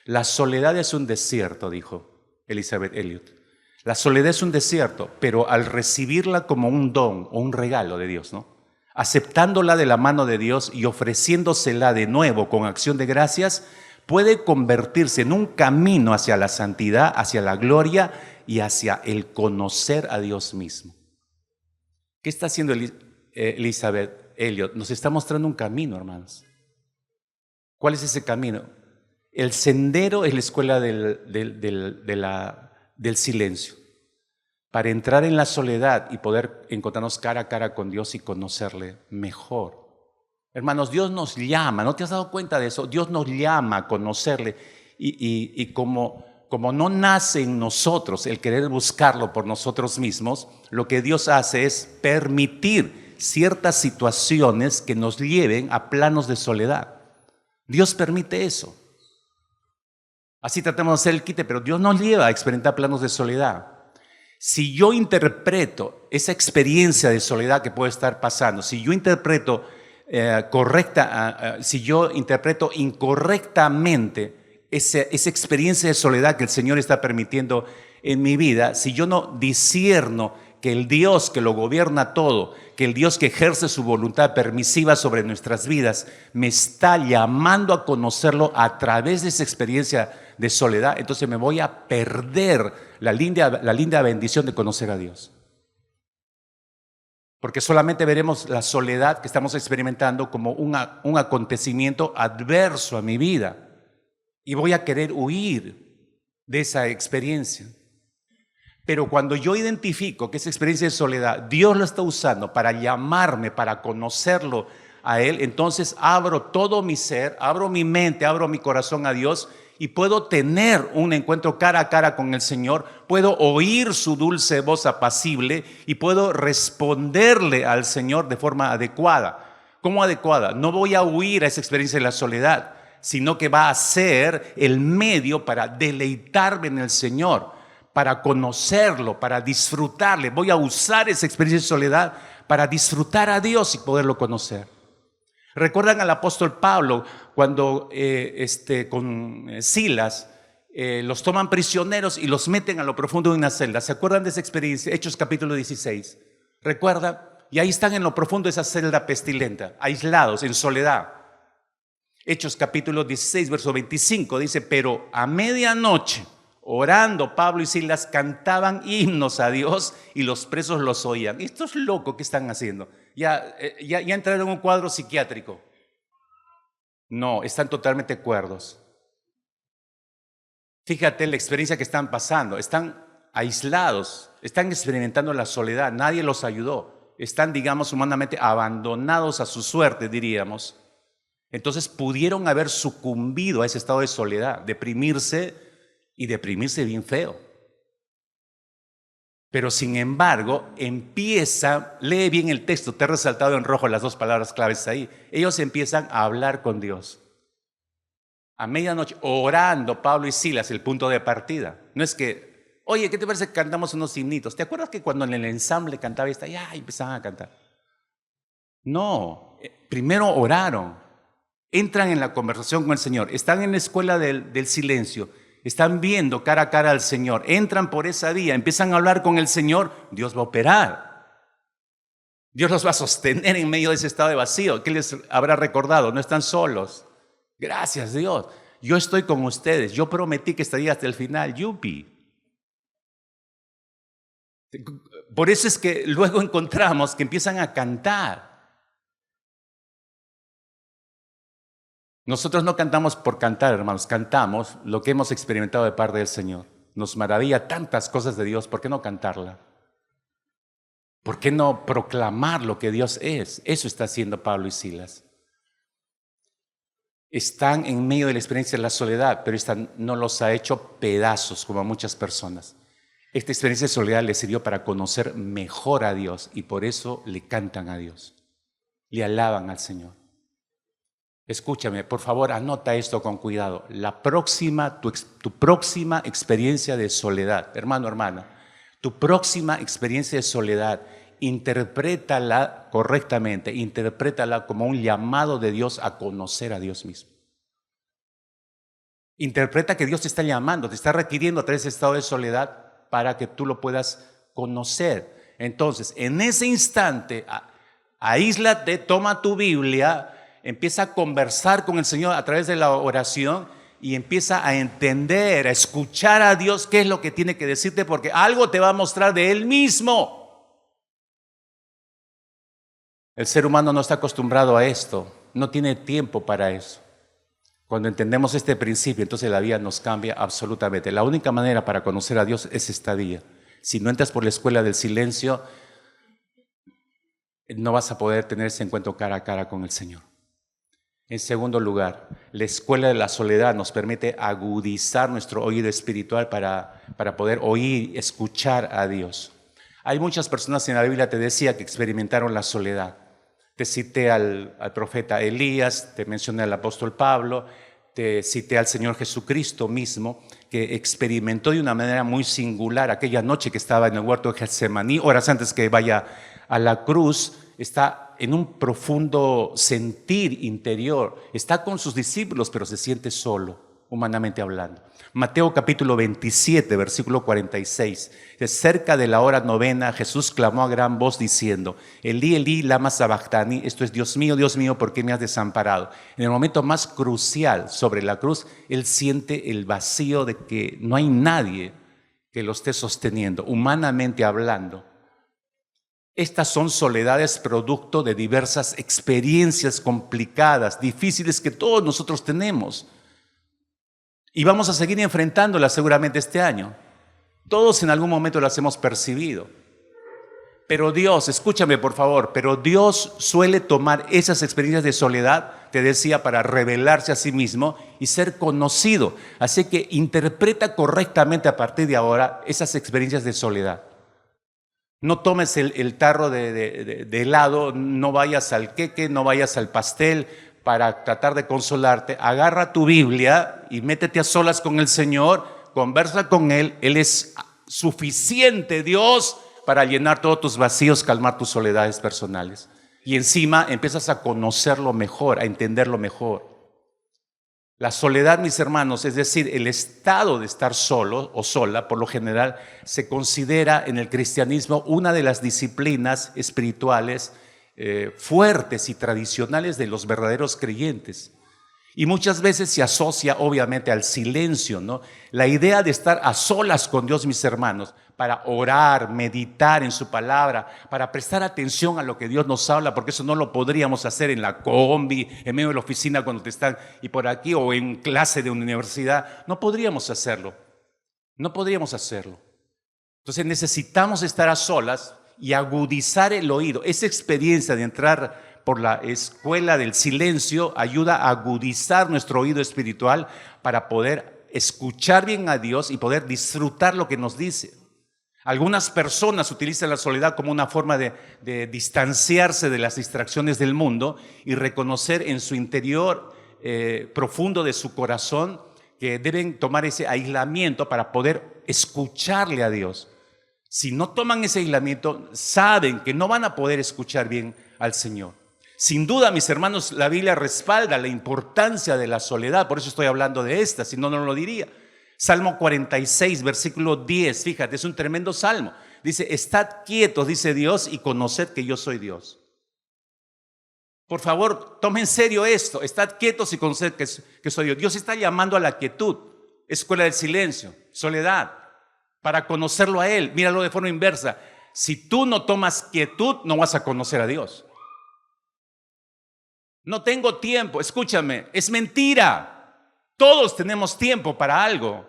La soledad es un desierto, dijo Elizabeth Elliot. La soledad es un desierto, pero al recibirla como un don o un regalo de Dios, ¿no? Aceptándola de la mano de Dios y ofreciéndosela de nuevo con acción de gracias, puede convertirse en un camino hacia la santidad, hacia la gloria y hacia el conocer a Dios mismo. ¿Qué está haciendo Elizabeth Elliot? Nos está mostrando un camino, hermanos. ¿Cuál es ese camino? El sendero es la escuela del silencio, para entrar en la soledad y poder encontrarnos cara a cara con Dios y conocerle mejor. Hermanos, Dios nos llama, ¿no te has dado cuenta de eso? Dios nos llama a conocerle y como no nace en nosotros el querer buscarlo por nosotros mismos, lo que Dios hace es permitir ciertas situaciones que nos lleven a planos de soledad. Dios permite eso. Así tratamos de hacer el quite, pero Dios nos lleva a experimentar planos de soledad. Si yo interpreto esa experiencia de soledad que puede estar pasando, si yo interpreto si yo interpreto incorrectamente esa experiencia de soledad que el Señor está permitiendo en mi vida, si yo no discierno que el Dios que lo gobierna todo, que el Dios que ejerce su voluntad permisiva sobre nuestras vidas, me está llamando a conocerlo a través de esa experiencia de soledad, entonces me voy a perder la linda bendición de conocer a Dios. Porque solamente veremos la soledad que estamos experimentando como un acontecimiento adverso a mi vida. Y voy a querer huir de esa experiencia. Pero cuando yo identifico que esa experiencia de soledad, Dios lo está usando para llamarme, para conocerlo a Él, entonces abro todo mi ser, abro mi mente, abro mi corazón a Dios y puedo tener un encuentro cara a cara con el Señor, puedo oír su dulce voz apacible y puedo responderle al Señor de forma adecuada. ¿Cómo adecuada? No voy a huir a esa experiencia de la soledad, sino que va a ser el medio para deleitarme en el Señor, para conocerlo, para disfrutarle. Voy a usar esa experiencia de soledad para disfrutar a Dios y poderlo conocer. ¿Recuerdan al apóstol Pablo cuando con Silas los toman prisioneros y los meten a lo profundo de una celda? ¿Se acuerdan de esa experiencia? Hechos capítulo 16. ¿Recuerdan? Y ahí están en lo profundo de esa celda pestilenta, aislados, en soledad. Hechos capítulo 16, verso 25 dice, pero a medianoche, orando, Pablo y Silas cantaban himnos a Dios y los presos los oían. Estos locos, ¿qué están haciendo? ¿Ya entraron en un cuadro psiquiátrico? No, están totalmente cuerdos. Fíjate la experiencia que están pasando. Están aislados, están experimentando la soledad, nadie los ayudó. Están, digamos, humanamente abandonados a su suerte, diríamos. Entonces pudieron haber sucumbido a ese estado de soledad, deprimirse bien feo. Pero sin embargo, lee bien el texto, te he resaltado en rojo las dos palabras claves ahí. Ellos empiezan a hablar con Dios. A medianoche, orando, Pablo y Silas, el punto de partida. No es que, oye, ¿qué te parece que cantamos unos himnitos? ¿Te acuerdas que cuando en el ensamble cantaba y empezaban a cantar? No, primero oraron, entran en la conversación con el Señor, están en la escuela del silencio, están viendo cara a cara al Señor, entran por esa vía, empiezan a hablar con el Señor, Dios va a operar. Dios los va a sostener en medio de ese estado de vacío. ¿Qué les habrá recordado? No están solos. Gracias, Dios. Yo estoy con ustedes. Yo prometí que estaría hasta el final. Yupi. Por eso es que luego encontramos que empiezan a cantar. Nosotros no cantamos por cantar, hermanos, cantamos lo que hemos experimentado de parte del Señor. Nos maravilla tantas cosas de Dios, ¿por qué no cantarla? ¿Por qué no proclamar lo que Dios es? Eso está haciendo Pablo y Silas. Están en medio de la experiencia de la soledad, pero esta no los ha hecho pedazos como a muchas personas. Esta experiencia de soledad les sirvió para conocer mejor a Dios y por eso le cantan a Dios, le alaban al Señor. Escúchame, por favor, anota esto con cuidado. Tu próxima experiencia de soledad, hermano, hermana, tu próxima experiencia de soledad, interprétala correctamente, interprétala como un llamado de Dios a conocer a Dios mismo. Interpreta que Dios te está llamando, te está requiriendo a través de ese estado de soledad para que tú lo puedas conocer. Entonces, en ese instante, aíslate, toma tu Biblia, empieza a conversar con el Señor a través de la oración y empieza a entender, a escuchar a Dios qué es lo que tiene que decirte, porque algo te va a mostrar de Él mismo. El ser humano no está acostumbrado a esto, no tiene tiempo para eso. Cuando entendemos este principio, entonces la vida nos cambia absolutamente. La única manera para conocer a Dios es esta vía. Si no entras por la escuela del silencio, no vas a poder tener ese encuentro cara a cara con el Señor. En segundo lugar, la escuela de la soledad nos permite agudizar nuestro oído espiritual para poder oír, escuchar a Dios. Hay muchas personas en la Biblia, te decía, que experimentaron la soledad. Te cité al profeta Elías, te mencioné al apóstol Pablo, te cité al Señor Jesucristo mismo, que experimentó de una manera muy singular aquella noche que estaba en el huerto de Getsemaní, horas antes que vaya a la cruz. Está en un profundo sentir interior, está con sus discípulos, pero se siente solo, humanamente hablando. Mateo capítulo 27, versículo 46. Cerca de la hora novena, Jesús clamó a gran voz diciendo: Elí, Elí, lama sabactani, esto es: Dios mío, ¿por qué me has desamparado? En el momento más crucial sobre la cruz, Él siente el vacío de que no hay nadie que lo esté sosteniendo, humanamente hablando. Estas son soledades producto de diversas experiencias complicadas, difíciles que todos nosotros tenemos. Y vamos a seguir enfrentándolas seguramente este año. Todos en algún momento las hemos percibido. Pero Dios, escúchame por favor, pero Dios suele tomar esas experiencias de soledad, te decía, para revelarse a sí mismo y ser conocido. Así que interpreta correctamente a partir de ahora esas experiencias de soledad. No tomes el tarro de helado, no vayas al queque, no vayas al pastel para tratar de consolarte. Agarra tu Biblia y métete a solas con el Señor, conversa con Él. Él es suficiente, Dios, para llenar todos tus vacíos, calmar tus soledades personales. Y encima empiezas a conocerlo mejor, a entenderlo mejor. La soledad, mis hermanos, es decir, el estado de estar solo o sola, por lo general, se considera en el cristianismo una de las disciplinas espirituales fuertes y tradicionales de los verdaderos creyentes. Y muchas veces se asocia obviamente al silencio, ¿no? La idea de estar a solas con Dios, mis hermanos, para orar, meditar en su palabra, para prestar atención a lo que Dios nos habla, porque eso no lo podríamos hacer en la combi, en medio de la oficina cuando te están y por aquí, o en clase de universidad. No podríamos hacerlo. No podríamos hacerlo. Entonces necesitamos estar a solas y agudizar el oído. Esa experiencia de entrar por la escuela del silencio ayuda a agudizar nuestro oído espiritual para poder escuchar bien a Dios y poder disfrutar lo que nos dice. Algunas personas utilizan la soledad como una forma de distanciarse de las distracciones del mundo y reconocer en su interior profundo de su corazón que deben tomar ese aislamiento para poder escucharle a Dios. Si no toman ese aislamiento, saben que no van a poder escuchar bien al Señor. Sin duda, mis hermanos, la Biblia respalda la importancia de la soledad, por eso estoy hablando de esta, si no, no lo diría. Salmo 46, versículo 10, fíjate, es un tremendo salmo. Dice: estad quietos, dice Dios, y conoced que yo soy Dios. Por favor, tome en serio esto: estad quietos y conoced que soy Dios. Dios está llamando a la quietud, escuela del silencio, soledad, para conocerlo a Él. Míralo de forma inversa. Si tú no tomas quietud, no vas a conocer a Dios. No tengo tiempo, escúchame, es mentira. Todos tenemos tiempo para algo.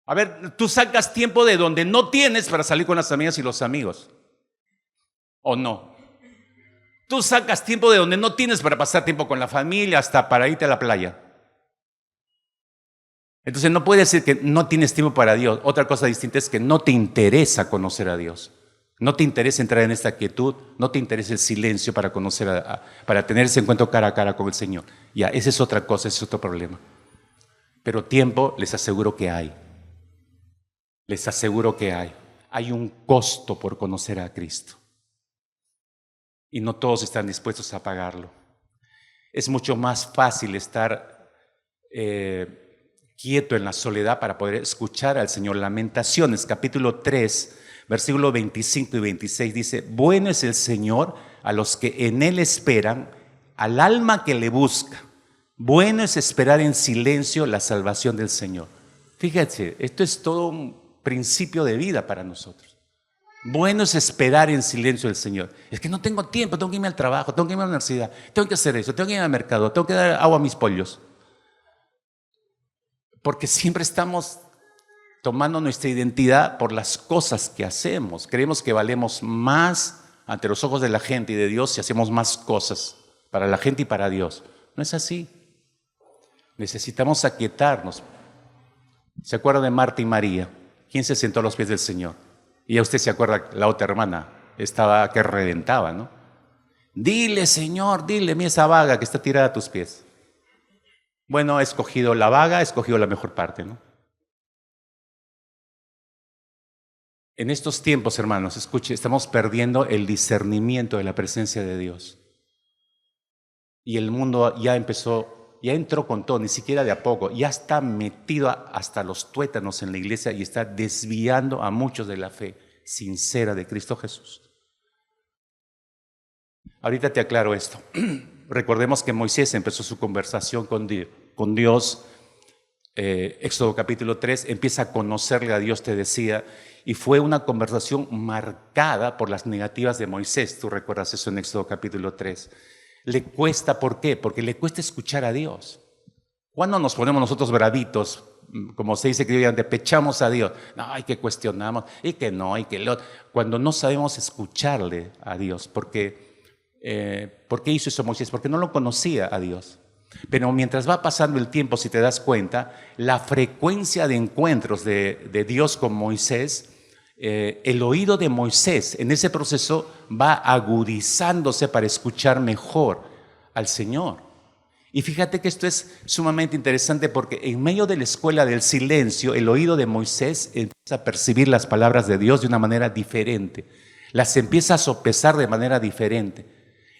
A ver, tú sacas tiempo de donde no tienes para salir con las amigas y los amigos. ¿O no? Tú sacas tiempo de donde no tienes para pasar tiempo con la familia, hasta para irte a la playa. Entonces no puede decir que no tienes tiempo para Dios. Otra cosa distinta es que no te interesa conocer a Dios. No te interesa entrar en esta quietud, no te interesa el silencio para conocer, para tener ese encuentro cara a cara con el Señor. Ya, esa es otra cosa, ese es otro problema. Pero tiempo les aseguro que hay. Les aseguro que hay. Hay un costo por conocer a Cristo. Y no todos están dispuestos a pagarlo. Es mucho más fácil estar quieto en la soledad para poder escuchar al Señor. Lamentaciones, capítulo 3, versículos 25 y 26 dice: bueno es el Señor a los que en Él esperan, al alma que le busca. Bueno es esperar en silencio la salvación del Señor. Fíjate, esto es todo un principio de vida para nosotros. Bueno es esperar en silencio al Señor. Es que no tengo tiempo, tengo que irme al trabajo, tengo que irme a la universidad, tengo que hacer eso, tengo que ir al mercado, tengo que dar agua a mis pollos. Porque siempre estamos tomando nuestra identidad por las cosas que hacemos. Creemos que valemos más ante los ojos de la gente y de Dios si hacemos más cosas para la gente y para Dios. No es así. Necesitamos aquietarnos. ¿Se acuerda de Marta y María? ¿Quién se sentó a los pies del Señor? Y ya usted se acuerda, la otra hermana estaba que reventaba, ¿no? Dile, Señor, dile, mira esa vaga que está tirada a tus pies. Bueno, he escogido la vaga, he escogido la mejor parte, ¿no? En estos tiempos, hermanos, escuche, estamos perdiendo el discernimiento de la presencia de Dios. Y el mundo ya entró con todo, ni siquiera de a poco, ya está metido hasta los tuétanos en la iglesia y está desviando a muchos de la fe sincera de Cristo Jesús. Ahorita te aclaro esto. Recordemos que Moisés empezó su conversación con Dios. Éxodo capítulo 3, empieza a conocerle a Dios, te decía, y fue una conversación marcada por las negativas de Moisés. Tú recuerdas eso en Éxodo capítulo 3. Le cuesta, ¿por qué? Porque le cuesta escuchar a Dios. ¿Cuándo nos ponemos nosotros bravitos? Como se dice que pechamos a Dios. No, hay que cuestionamos, y que no, y que lo. Cuando no sabemos escucharle a Dios. ¿Por qué hizo eso Moisés? Porque no lo conocía a Dios. Pero mientras va pasando el tiempo, si te das cuenta, la frecuencia de encuentros de Dios con Moisés, el oído de Moisés en ese proceso va agudizándose para escuchar mejor al Señor. Y fíjate que esto es sumamente interesante porque en medio de la escuela del silencio, el oído de Moisés empieza a percibir las palabras de Dios de una manera diferente, las empieza a sopesar de manera diferente.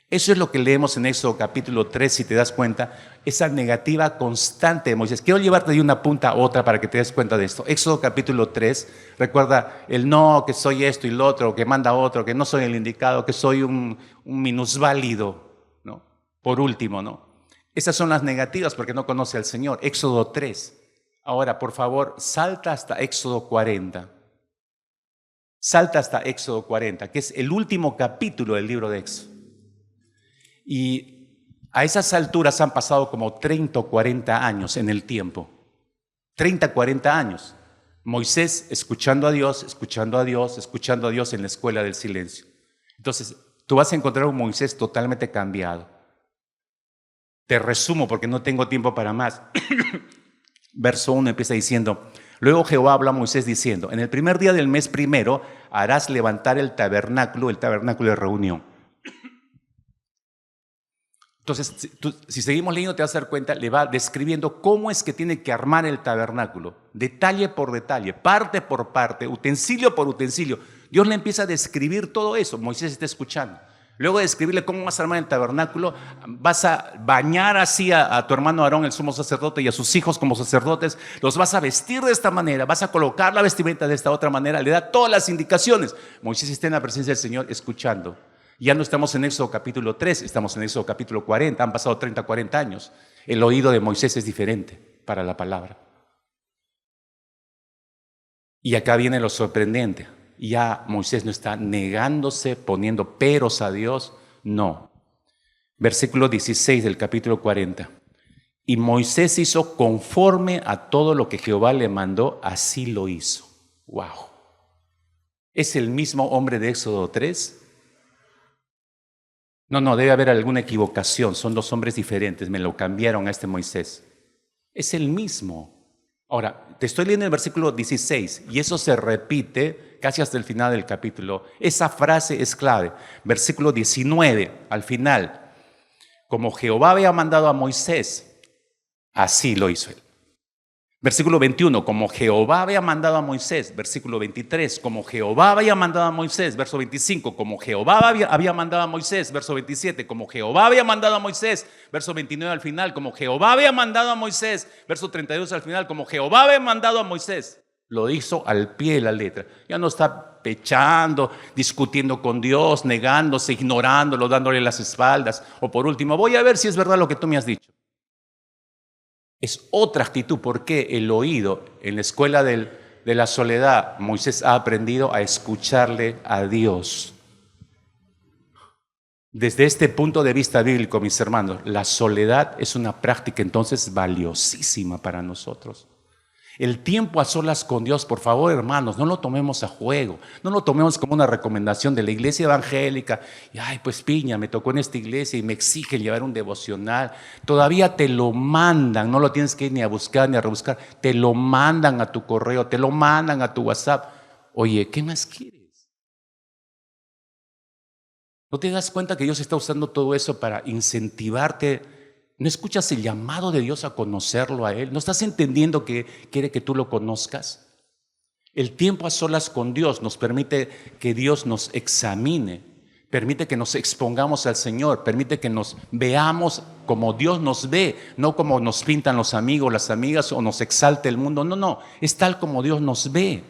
Eso es lo que leemos en Éxodo capítulo 3, si te das cuenta, esa negativa constante de Moisés. Quiero llevarte de una punta a otra para que te des cuenta de esto. Éxodo capítulo 3, recuerda el no, que soy esto y lo otro, que manda otro, que no soy el indicado, que soy un minusválido, ¿no? Por último, ¿no? Esas son las negativas porque no conoce al Señor. Éxodo 3. Ahora, por favor, salta hasta Éxodo 40. Salta hasta Éxodo 40, que es el último capítulo del libro de Éxodo. Y a esas alturas han pasado como 30 o 40 años en el tiempo. 30, 40 años. Moisés escuchando a Dios, escuchando a Dios, escuchando a Dios en la escuela del silencio. Entonces, tú vas a encontrar un Moisés totalmente cambiado. Te resumo porque no tengo tiempo para más. Verso 1 empieza diciendo: luego Jehová habló a Moisés diciendo: en el primer día del mes primero harás levantar el tabernáculo de reunión. Entonces, si seguimos leyendo, te vas a dar cuenta, le va describiendo cómo es que tiene que armar el tabernáculo, detalle por detalle, parte por parte, utensilio por utensilio. Dios le empieza a describir todo eso. Moisés está escuchando. Luego de describirle cómo vas a armar el tabernáculo, vas a bañar así a tu hermano Aarón, el sumo sacerdote, y a sus hijos como sacerdotes. Los vas a vestir de esta manera, vas a colocar la vestimenta de esta otra manera. Le da todas las indicaciones. Moisés está en la presencia del Señor escuchando. Ya no estamos en Éxodo capítulo 3, estamos en Éxodo capítulo 40, han pasado 30, 40 años. El oído de Moisés es diferente para la palabra. Y acá viene lo sorprendente. ya Moisés no está negándose, poniendo peros a Dios. No. Versículo 16 del capítulo 40. Y Moisés hizo conforme a todo lo que Jehová le mandó, así lo hizo. ¡Wow! ¿Es el mismo hombre de Éxodo 3? No, debe haber alguna equivocación. Son dos hombres diferentes. Me lo cambiaron a este Moisés. Es el mismo. Ahora, te estoy leyendo el versículo 16 y eso se repite casi hasta el final del capítulo. Esa frase es clave. Versículo 19, al final. Como Jehová había mandado a Moisés, así lo hizo él. Versículo 21, como Jehová había mandado a Moisés. Versículo 23, como Jehová había mandado a Moisés. Verso 25, como Jehová había mandado a Moisés. Verso 27, como Jehová había mandado a Moisés. Verso 29 al final, como Jehová había mandado a Moisés. Verso 32 al final, como Jehová había mandado a Moisés. Lo hizo al pie de la letra. Ya no está pechando, discutiendo con Dios, negándose, ignorándolo, dándole las espaldas. O por último, voy a ver si es verdad lo que tú me has dicho. Es otra actitud, porque el oído, en la escuela de la soledad, Moisés ha aprendido a escucharle a Dios. Desde este punto de vista bíblico, mis hermanos, la soledad es una práctica entonces valiosísima para nosotros. El tiempo a solas con Dios, por favor, hermanos, no lo tomemos a juego, no lo tomemos como una recomendación de la iglesia evangélica. Y, ay, pues piña, me tocó en esta iglesia y me exigen llevar un devocional. Todavía te lo mandan, no lo tienes que ir ni a buscar ni a rebuscar. Te lo mandan a tu correo, te lo mandan a tu WhatsApp. Oye, ¿qué más quieres? ¿No te das cuenta que Dios está usando todo eso para incentivarte? ¿No escuchas el llamado de Dios a conocerlo a Él? ¿No estás entendiendo que quiere que tú lo conozcas? El tiempo a solas con Dios nos permite que Dios nos examine, permite que nos expongamos al Señor, permite que nos veamos como Dios nos ve, no como nos pintan los amigos, las amigas o nos exalta el mundo. No, es tal como Dios nos ve.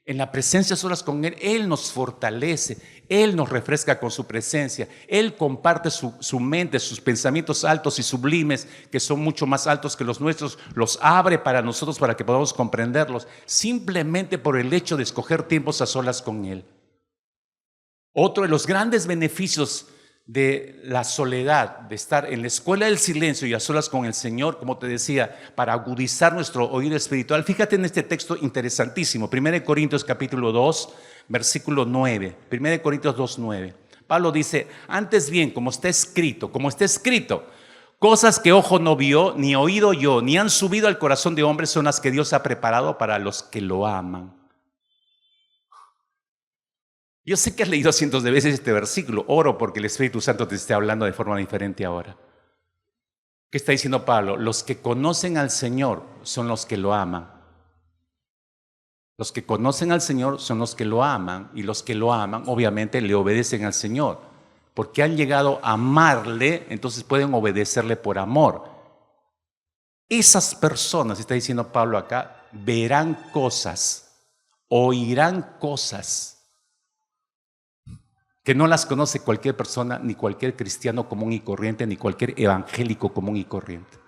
En la presencia a solas con Él, Él nos fortalece, Él nos refresca con su presencia, Él comparte su mente, sus pensamientos altos y sublimes, que son mucho más altos que los nuestros, los abre para nosotros para que podamos comprenderlos, simplemente por el hecho de escoger tiempos a solas con Él. Otro de los grandes beneficios de la soledad, de estar en la escuela del silencio y a solas con el Señor, como te decía, para agudizar nuestro oído espiritual. Fíjate en este texto interesantísimo, 1 Corintios capítulo 2, versículo 9. 1 Corintios 2, 9. Pablo dice, antes bien, como está escrito, cosas que ojo no vio, ni oído oyó, ni han subido al corazón de hombre son las que Dios ha preparado para los que lo aman. Yo sé que has leído cientos de veces este versículo. Oro porque el Espíritu Santo te esté hablando de forma diferente ahora. ¿Qué está diciendo Pablo? Los que conocen al Señor son los que lo aman. Los que conocen al Señor son los que lo aman, y los que lo aman obviamente le obedecen al Señor. Porque han llegado a amarle, entonces pueden obedecerle por amor. Esas personas, está diciendo Pablo acá, verán cosas, oirán cosas que no las conoce cualquier persona, ni cualquier cristiano común y corriente, ni cualquier evangélico común y corriente.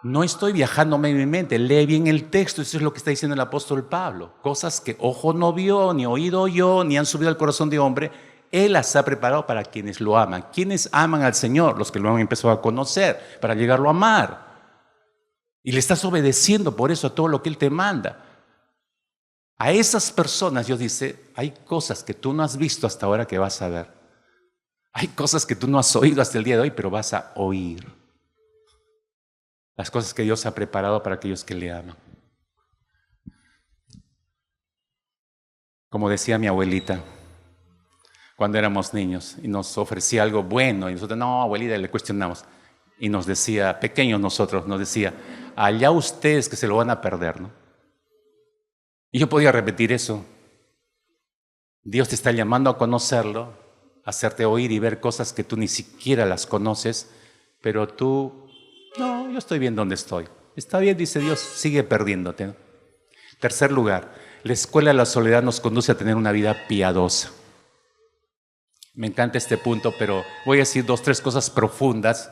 No estoy viajando en mi mente, lee bien el texto, eso es lo que está diciendo el apóstol Pablo. Cosas que ojo no vio, ni oído oyó, ni han subido al corazón de hombre, Él las ha preparado para quienes lo aman. ¿Quiénes aman al Señor? Los que lo han empezado a conocer, para llegarlo a amar. Y le estás obedeciendo por eso a todo lo que Él te manda. A esas personas Dios dice, hay cosas que tú no has visto hasta ahora que vas a ver. Hay cosas que tú no has oído hasta el día de hoy, pero vas a oír. Las cosas que Dios ha preparado para aquellos que le aman. Como decía mi abuelita, cuando éramos niños y nos ofrecía algo bueno y nosotros, no, abuelita, le cuestionamos. Y nos decía, pequeños nosotros, nos decía, allá ustedes que se lo van a perder, ¿no? Y yo podía repetir eso. Dios te está llamando a conocerlo, a hacerte oír y ver cosas que tú ni siquiera las conoces, pero tú, no, yo estoy bien donde estoy. Está bien, dice Dios, sigue perdiéndote, ¿no? Tercer lugar, la escuela de la soledad nos conduce a tener una vida piadosa. Me encanta este punto, pero voy a decir 2, 3 cosas profundas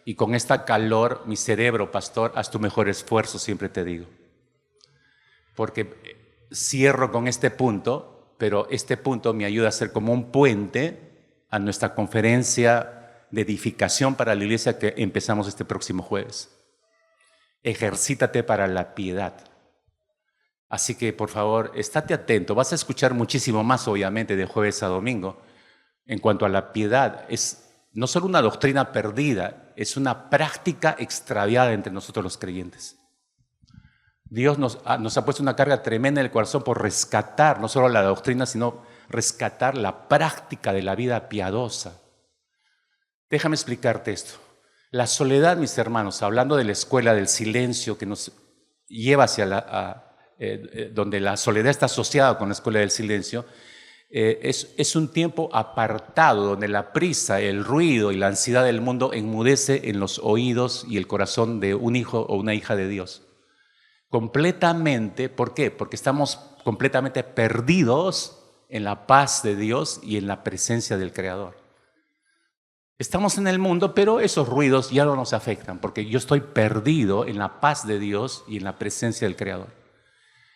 y con esta calor, mi cerebro, pastor, haz tu mejor esfuerzo, siempre te digo. Porque cierro con este punto, pero este punto me ayuda a ser como un puente a nuestra conferencia de edificación para la iglesia que empezamos este próximo jueves. Ejercítate para la piedad. Así que, por favor, estate atento. Vas a escuchar muchísimo más, obviamente, de jueves a domingo. En cuanto a la piedad, es no solo una doctrina perdida, es una práctica extraviada entre nosotros los creyentes. Dios nos ha puesto una carga tremenda en el corazón por rescatar, no solo la doctrina, sino rescatar la práctica de la vida piadosa. Déjame explicarte esto. La soledad, mis hermanos, hablando de la escuela del silencio que nos lleva hacia donde la soledad está asociada con la escuela del silencio, es un tiempo apartado donde la prisa, el ruido y la ansiedad del mundo enmudece en los oídos y el corazón de un hijo o una hija de Dios. Completamente, ¿por qué? Porque estamos completamente perdidos en la paz de Dios y en la presencia del Creador. Estamos en el mundo, pero esos ruidos ya no nos afectan, porque yo estoy perdido en la paz de Dios y en la presencia del Creador.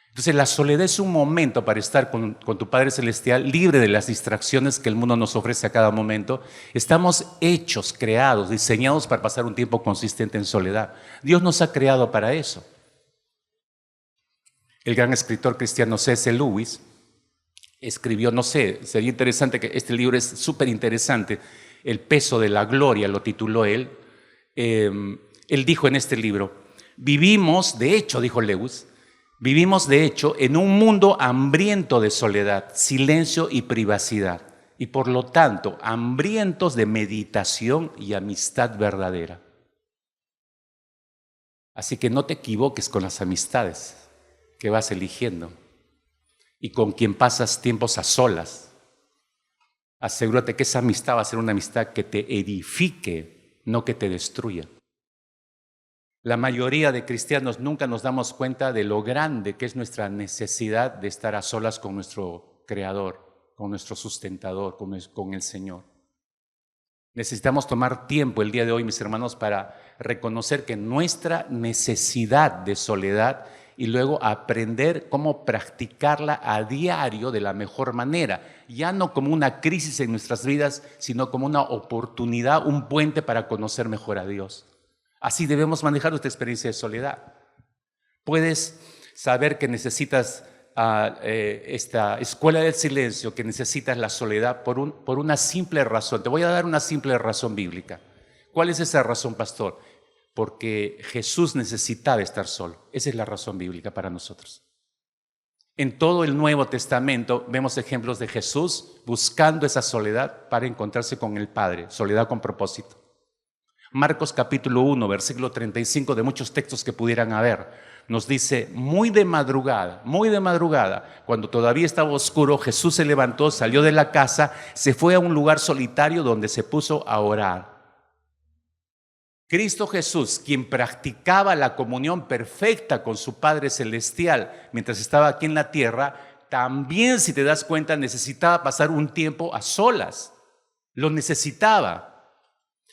Entonces la soledad es un momento para estar con tu Padre Celestial, libre de las distracciones que el mundo nos ofrece a cada momento. Estamos hechos, creados, diseñados para pasar un tiempo consistente en soledad. Dios nos ha creado para eso. El gran escritor cristiano C.S. Lewis escribió, no sé, sería interesante, que este libro es súper interesante, El peso de la gloria, lo tituló él. Él dijo en este libro, vivimos, de hecho, dijo Lewis, vivimos de hecho en un mundo hambriento de soledad, silencio y privacidad, y por lo tanto hambrientos de meditación y amistad verdadera. Así que no te equivoques con las amistades que vas eligiendo y con quien pasas tiempos a solas. Asegúrate que esa amistad va a ser una amistad que te edifique, no que te destruya. La mayoría de cristianos nunca nos damos cuenta de lo grande que es nuestra necesidad de estar a solas con nuestro Creador, con nuestro sustentador, con el Señor. Necesitamos tomar tiempo el día de hoy, mis hermanos, para reconocer que nuestra necesidad de soledad y luego aprender cómo practicarla a diario de la mejor manera, ya no como una crisis en nuestras vidas, sino como una oportunidad, un puente para conocer mejor a Dios. Así debemos manejar nuestra experiencia de soledad. Puedes saber que necesitas esta escuela del silencio, que necesitas la soledad por una simple razón. Te voy a dar una simple razón bíblica. ¿Cuál es esa razón, pastor? Porque Jesús necesitaba estar solo. Esa es la razón bíblica para nosotros. En todo el Nuevo Testamento vemos ejemplos de Jesús buscando esa soledad para encontrarse con el Padre, soledad con propósito. Marcos capítulo 1, versículo 35, de muchos textos que pudieran haber, nos dice, muy de madrugada, cuando todavía estaba oscuro, Jesús se levantó, salió de la casa, se fue a un lugar solitario donde se puso a orar. Cristo Jesús, quien practicaba la comunión perfecta con su Padre Celestial mientras estaba aquí en la tierra, también, si te das cuenta, necesitaba pasar un tiempo a solas. Lo necesitaba.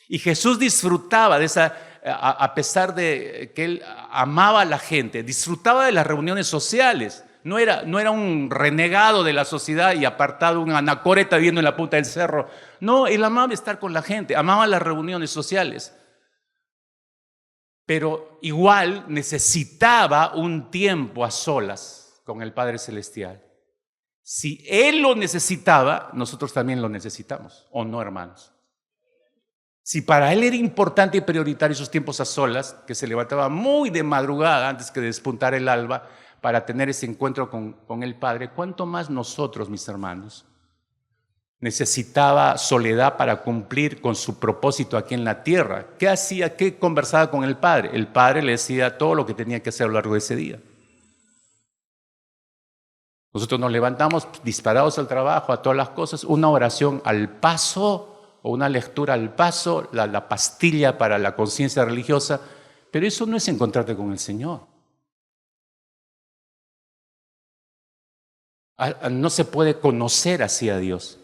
Y Jesús disfrutaba de esa, a pesar de que Él amaba a la gente, disfrutaba de las reuniones sociales. No era un renegado de la sociedad y apartado, un anacoreta viviendo en la punta del cerro. No, Él amaba estar con la gente, amaba las reuniones sociales. Pero igual necesitaba un tiempo a solas con el Padre Celestial. Si Él lo necesitaba, nosotros también lo necesitamos, ¿o no, hermanos? Si para Él era importante y prioritario esos tiempos a solas, que se levantaba muy de madrugada antes que despuntara el alba para tener ese encuentro con el Padre, ¿cuánto más nosotros, mis hermanos? Necesitaba soledad para cumplir con su propósito aquí en la tierra. ¿Qué hacía? ¿Qué conversaba con el Padre? El Padre le decía todo lo que tenía que hacer a lo largo de ese día. Nosotros nos levantamos disparados al trabajo, a todas las cosas, una oración al paso o una lectura al paso, la pastilla para la conciencia religiosa, pero eso no es encontrarte con el Señor. No se puede conocer así a Dios,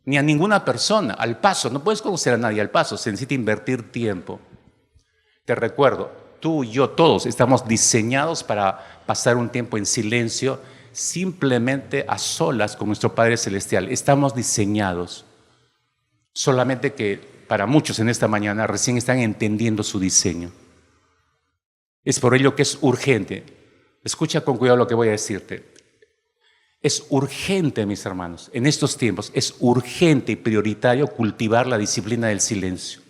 ni a ninguna persona, al paso. No puedes conocer a nadie al paso, se necesita invertir tiempo. Te recuerdo, tú y yo, todos estamos diseñados para pasar un tiempo en silencio, simplemente a solas con nuestro Padre Celestial. Estamos diseñados. Solamente que para muchos en esta mañana recién están entendiendo su diseño. Es por ello que es urgente. Escucha con cuidado lo que voy a decirte. Es urgente, mis hermanos, en estos tiempos, es urgente y prioritario cultivar la disciplina del silencio.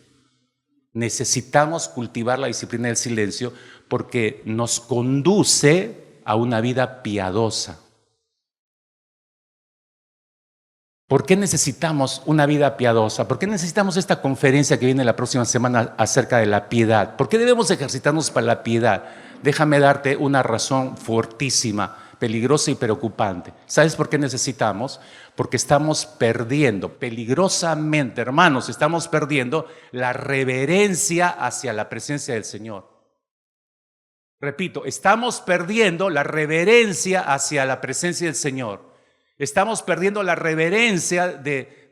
Necesitamos cultivar la disciplina del silencio porque nos conduce a una vida piadosa. ¿Por qué necesitamos una vida piadosa? ¿Por qué necesitamos esta conferencia que viene la próxima semana acerca de la piedad? ¿Por qué debemos ejercitarnos para la piedad? Déjame darte una razón fortísima, peligrosa y preocupante. ¿Sabes por qué necesitamos? Porque estamos perdiendo, peligrosamente, hermanos, estamos perdiendo la reverencia hacia la presencia del Señor. Repito, estamos perdiendo la reverencia hacia la presencia del Señor. Estamos perdiendo la reverencia de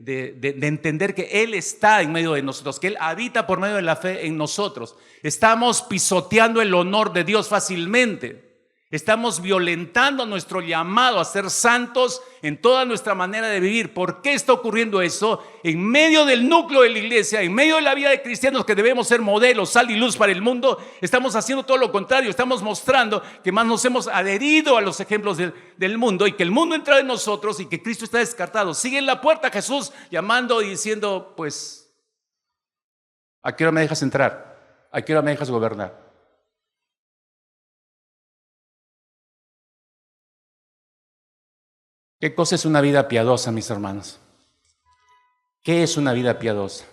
entender que Él está en medio de nosotros, que Él habita por medio de la fe en nosotros. Estamos pisoteando el honor de Dios fácilmente. Estamos violentando nuestro llamado a ser santos en toda nuestra manera de vivir. ¿Por qué está ocurriendo eso? En medio del núcleo de la iglesia, en medio de la vida de cristianos que debemos ser modelos, sal y luz para el mundo, estamos haciendo todo lo contrario. Estamos mostrando que más nos hemos adherido a los ejemplos del mundo y que el mundo entra en nosotros y que Cristo está descartado. Sigue en la puerta Jesús llamando y diciendo, pues, ¿a qué hora me dejas entrar? ¿A qué hora me dejas gobernar? ¿Qué cosa es una vida piadosa, mis hermanos? ¿Qué es una vida piadosa?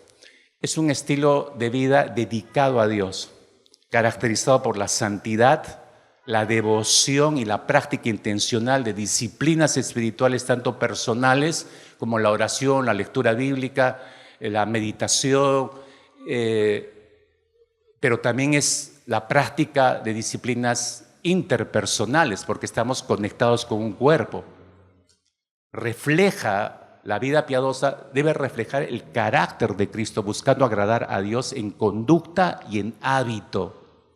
Es un estilo de vida dedicado a Dios, caracterizado por la santidad, la devoción y la práctica intencional de disciplinas espirituales, tanto personales como la oración, la lectura bíblica, la meditación, pero también es la práctica de disciplinas interpersonales, porque estamos conectados con un cuerpo. La vida piadosa debe reflejar el carácter de Cristo, buscando agradar a Dios en conducta y en hábito.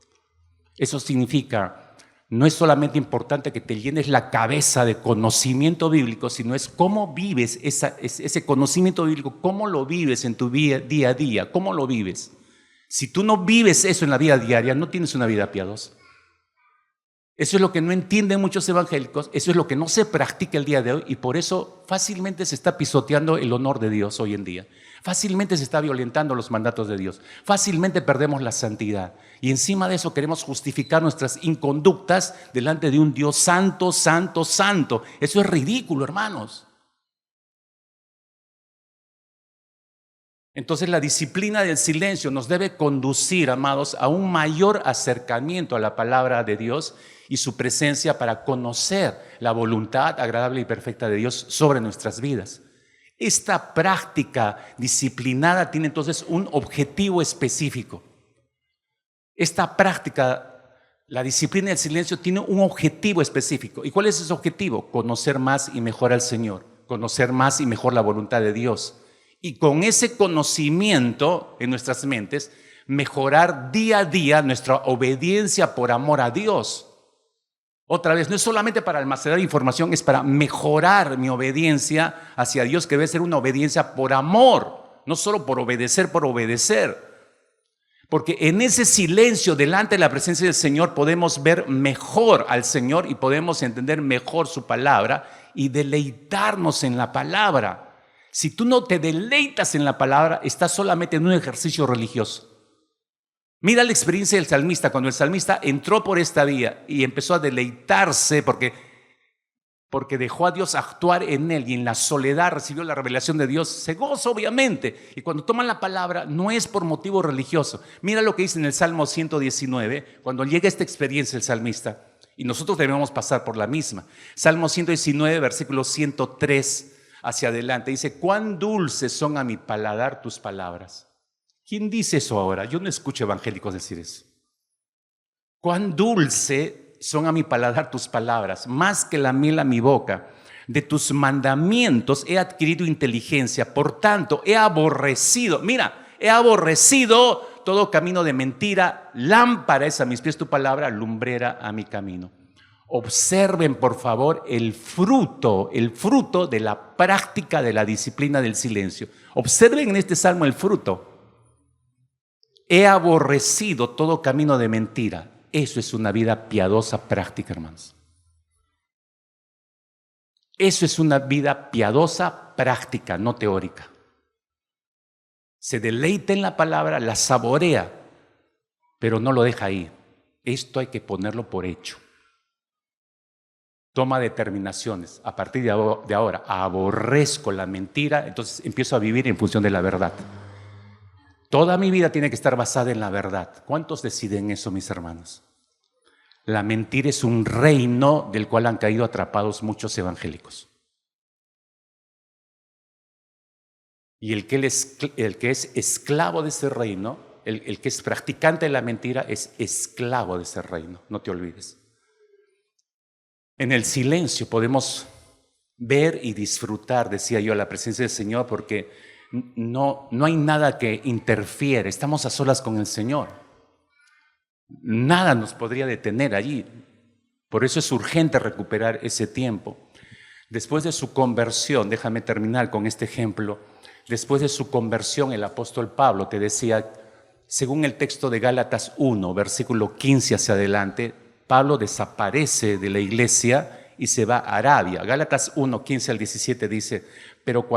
Eso significa, no es solamente importante que te llenes la cabeza de conocimiento bíblico, sino es cómo vives ese conocimiento bíblico, cómo lo vives en tu día a día, cómo lo vives. Si tú no vives eso en la vida diaria, no tienes una vida piadosa. Eso es lo que no entienden muchos evangélicos, eso es lo que no se practica el día de hoy y por eso fácilmente se está pisoteando el honor de Dios hoy en día. Fácilmente se está violentando los mandatos de Dios, fácilmente perdemos la santidad y encima de eso queremos justificar nuestras inconductas delante de un Dios santo, santo, santo. Eso es ridículo, hermanos. Entonces la disciplina del silencio nos debe conducir, amados, a un mayor acercamiento a la palabra de Dios y su presencia para conocer la voluntad agradable y perfecta de Dios sobre nuestras vidas. Esta práctica disciplinada tiene entonces un objetivo específico. Esta práctica, la disciplina del silencio, tiene un objetivo específico. ¿Y cuál es ese objetivo? Conocer más y mejor al Señor, conocer más y mejor la voluntad de Dios. Y con ese conocimiento en nuestras mentes, mejorar día a día nuestra obediencia por amor a Dios. Otra vez, no es solamente para almacenar información, es para mejorar mi obediencia hacia Dios, que debe ser una obediencia por amor, no solo por obedecer. Porque en ese silencio delante de la presencia del Señor podemos ver mejor al Señor y podemos entender mejor su palabra y deleitarnos en la palabra. Si tú no te deleitas en la palabra, estás solamente en un ejercicio religioso. Mira la experiencia del salmista, cuando el salmista entró por esta vía y empezó a deleitarse porque dejó a Dios actuar en él y en la soledad recibió la revelación de Dios, se goza obviamente. Y cuando toman la palabra no es por motivo religioso. Mira lo que dice en el Salmo 119, cuando llega esta experiencia el salmista, y nosotros debemos pasar por la misma. Salmo 119, versículo 103 hacia adelante, dice: cuán dulces son a mi paladar tus palabras. ¿Quién dice eso ahora? Yo no escucho evangélicos decir eso. Cuán dulce son a mi paladar tus palabras, más que la miel a mi boca. De tus mandamientos he adquirido inteligencia, por tanto he aborrecido todo camino de mentira. Lámpara es a mis pies tu palabra, lumbrera a mi camino. Observen, por favor, el fruto de la práctica de la disciplina del silencio. Observen en este salmo el fruto. He aborrecido todo camino de mentira. Eso es una vida piadosa práctica, hermanos. Eso es una vida piadosa práctica, no teórica. Se deleita en la palabra, la saborea, pero no lo deja ahí. Esto hay que ponerlo por hecho. Toma determinaciones. A partir de ahora, aborrezco la mentira, entonces empiezo a vivir en función de la verdad. Toda mi vida tiene que estar basada en la verdad. ¿Cuántos deciden eso, mis hermanos? La mentira es un reino del cual han caído atrapados muchos evangélicos. Y el que es esclavo de ese reino, el que es practicante de la mentira, es esclavo de ese reino. No te olvides. En el silencio podemos ver y disfrutar, decía yo, la presencia del Señor, porque no hay nada que interfiere. Estamos a solas con el Señor. Nada nos podría detener allí. Por eso es urgente recuperar ese tiempo. Después de su conversión, déjame terminar con este ejemplo. Después de su conversión, el apóstol Pablo, te decía, según el texto de Gálatas 1, versículo 15 hacia adelante, Pablo desaparece de la iglesia y se va a Arabia. Gálatas 1, 15 al 17 dice, pero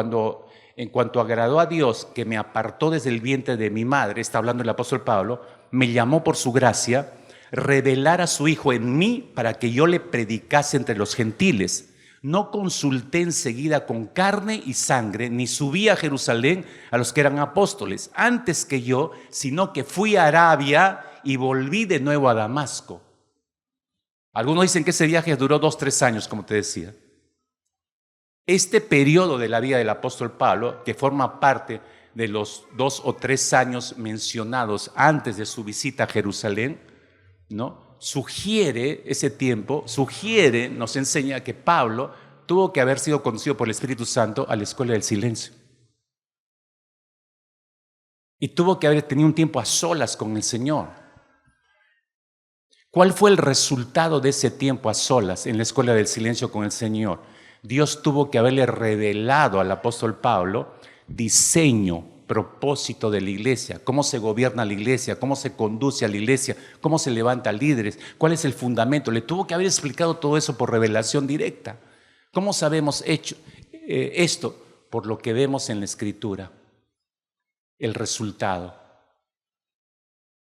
en cuanto agradó a Dios, que me apartó desde el vientre de mi madre, está hablando el apóstol Pablo, me llamó por su gracia, revelar a su Hijo en mí para que yo le predicase entre los gentiles. No consulté enseguida con carne y sangre, ni subí a Jerusalén a los que eran apóstoles, antes que yo, sino que fui a Arabia y volví de nuevo a Damasco. Algunos dicen que ese viaje duró 2-3 años, como te decía. Este periodo de la vida del apóstol Pablo, que forma parte de los 2 o 3 años mencionados antes de su visita a Jerusalén, ¿no? Ese tiempo nos enseña que Pablo tuvo que haber sido conducido por el Espíritu Santo a la escuela del silencio. Y tuvo que haber tenido un tiempo a solas con el Señor. ¿Cuál fue el resultado de ese tiempo a solas en la escuela del silencio con el Señor? Dios tuvo que haberle revelado al apóstol Pablo diseño, propósito de la iglesia, cómo se gobierna la iglesia, cómo se conduce a la iglesia, cómo se levanta líderes, cuál es el fundamento. Le tuvo que haber explicado todo eso por revelación directa. ¿Cómo sabemos esto? Por lo que vemos en la Escritura, el resultado.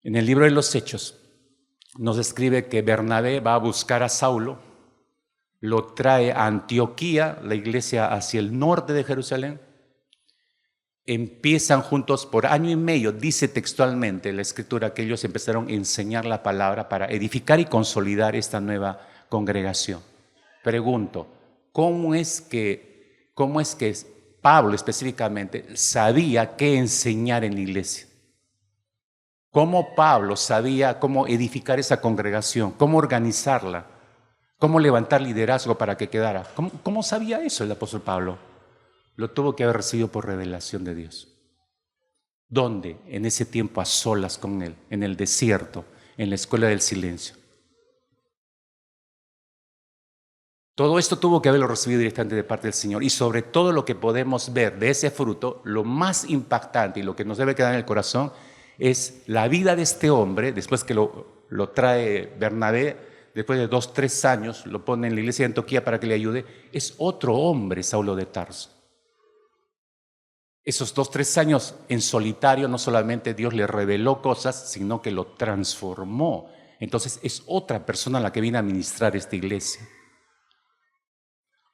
En el libro de los Hechos nos describe que Bernabé va a buscar a Saulo, lo trae a Antioquía, la iglesia hacia el norte de Jerusalén. Empiezan juntos por 1 año y medio, dice textualmente la Escritura, que ellos empezaron a enseñar la palabra para edificar y consolidar esta nueva congregación. Pregunto, ¿cómo es que Pablo específicamente sabía qué enseñar en la iglesia? ¿Cómo Pablo sabía cómo edificar esa congregación, cómo organizarla, cómo levantar liderazgo para que quedara? ¿Cómo sabía eso el apóstol Pablo? Lo tuvo que haber recibido por revelación de Dios. ¿Dónde? En ese tiempo a solas con Él, en el desierto, en la escuela del silencio. Todo esto tuvo que haberlo recibido directamente de parte del Señor. Y sobre todo lo que podemos ver de ese fruto, lo más impactante y lo que nos debe quedar en el corazón es la vida de este hombre, después que lo trae Bernabé, después de 2-3 años, lo pone en la iglesia de Antioquía para que le ayude. Es otro hombre, Saulo de Tarso. Esos 2-3 años en solitario, no solamente Dios le reveló cosas, sino que lo transformó. Entonces es otra persona la que viene a ministrar esta iglesia.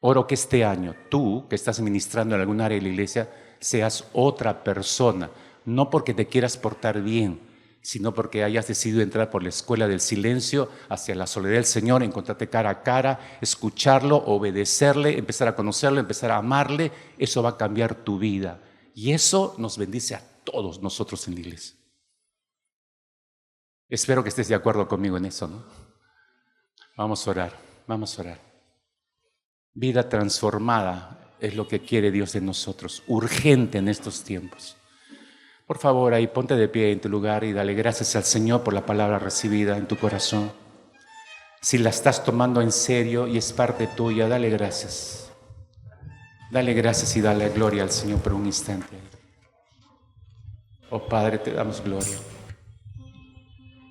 Oro que este año tú, que estás ministrando en algún área de la iglesia, seas otra persona, no porque te quieras portar bien, sino porque hayas decidido entrar por la escuela del silencio hacia la soledad del Señor, encontrarte cara a cara, escucharlo, obedecerle, empezar a conocerlo, empezar a amarle. Eso va a cambiar tu vida. Y eso nos bendice a todos nosotros en la iglesia. Espero que estés de acuerdo conmigo en eso, ¿no? Vamos a orar. Vida transformada es lo que quiere Dios de nosotros, urgente en estos tiempos. Por favor, ahí ponte de pie en tu lugar y dale gracias al Señor por la palabra recibida en tu corazón. Si la estás tomando en serio y es parte tuya, dale gracias. Dale gracias y dale gloria al Señor por un instante. Oh Padre, te damos gloria.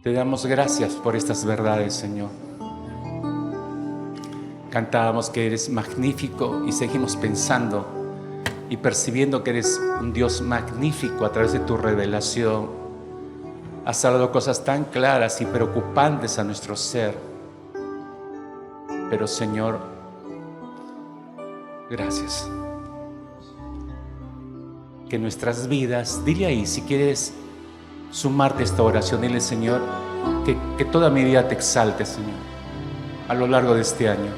Te damos gracias por estas verdades, Señor. Cantábamos que eres magnífico y seguimos pensando y percibiendo que eres un Dios magnífico a través de tu revelación. Has hablado cosas tan claras y preocupantes a nuestro ser. Pero Señor, gracias. Que nuestras vidas, dile ahí, si quieres sumarte a esta oración, dile Señor, que toda mi vida te exalte, Señor, a lo largo de este año.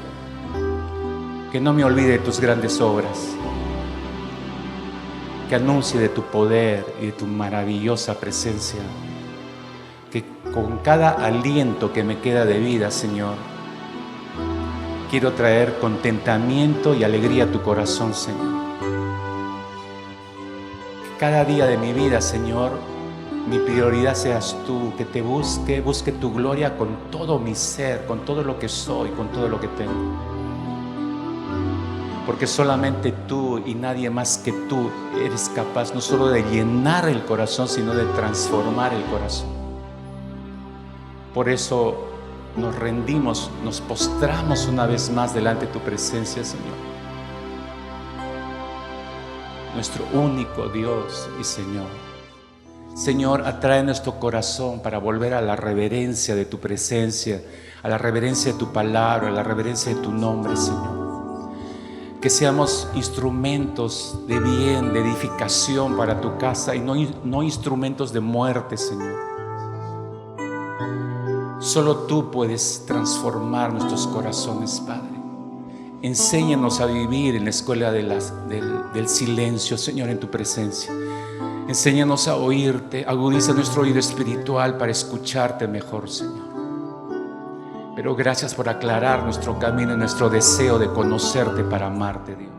Que no me olvide de tus grandes obras. Que anuncie de tu poder y de tu maravillosa presencia. Que con cada aliento que me queda de vida, Señor, quiero traer contentamiento y alegría a tu corazón, Señor. Que cada día de mi vida, Señor, mi prioridad seas tú. Que te busque tu gloria con todo mi ser, con todo lo que soy, con todo lo que tengo. Porque solamente tú y nadie más que tú eres capaz no solo de llenar el corazón, sino de transformar el corazón. Por eso nos rendimos, nos postramos una vez más delante de tu presencia, Señor. Nuestro único Dios y Señor. Señor, atrae nuestro corazón para volver a la reverencia de tu presencia, a la reverencia de tu palabra, a la reverencia de tu nombre, Señor. Que seamos instrumentos de bien, de edificación para tu casa y no instrumentos de muerte, Señor. Solo tú puedes transformar nuestros corazones, Padre. Enséñanos a vivir en la escuela del silencio, Señor, en tu presencia. Enséñanos a oírte, agudiza nuestro oído espiritual para escucharte mejor, Señor. Pero gracias por aclarar nuestro camino y nuestro deseo de conocerte para amarte, Dios.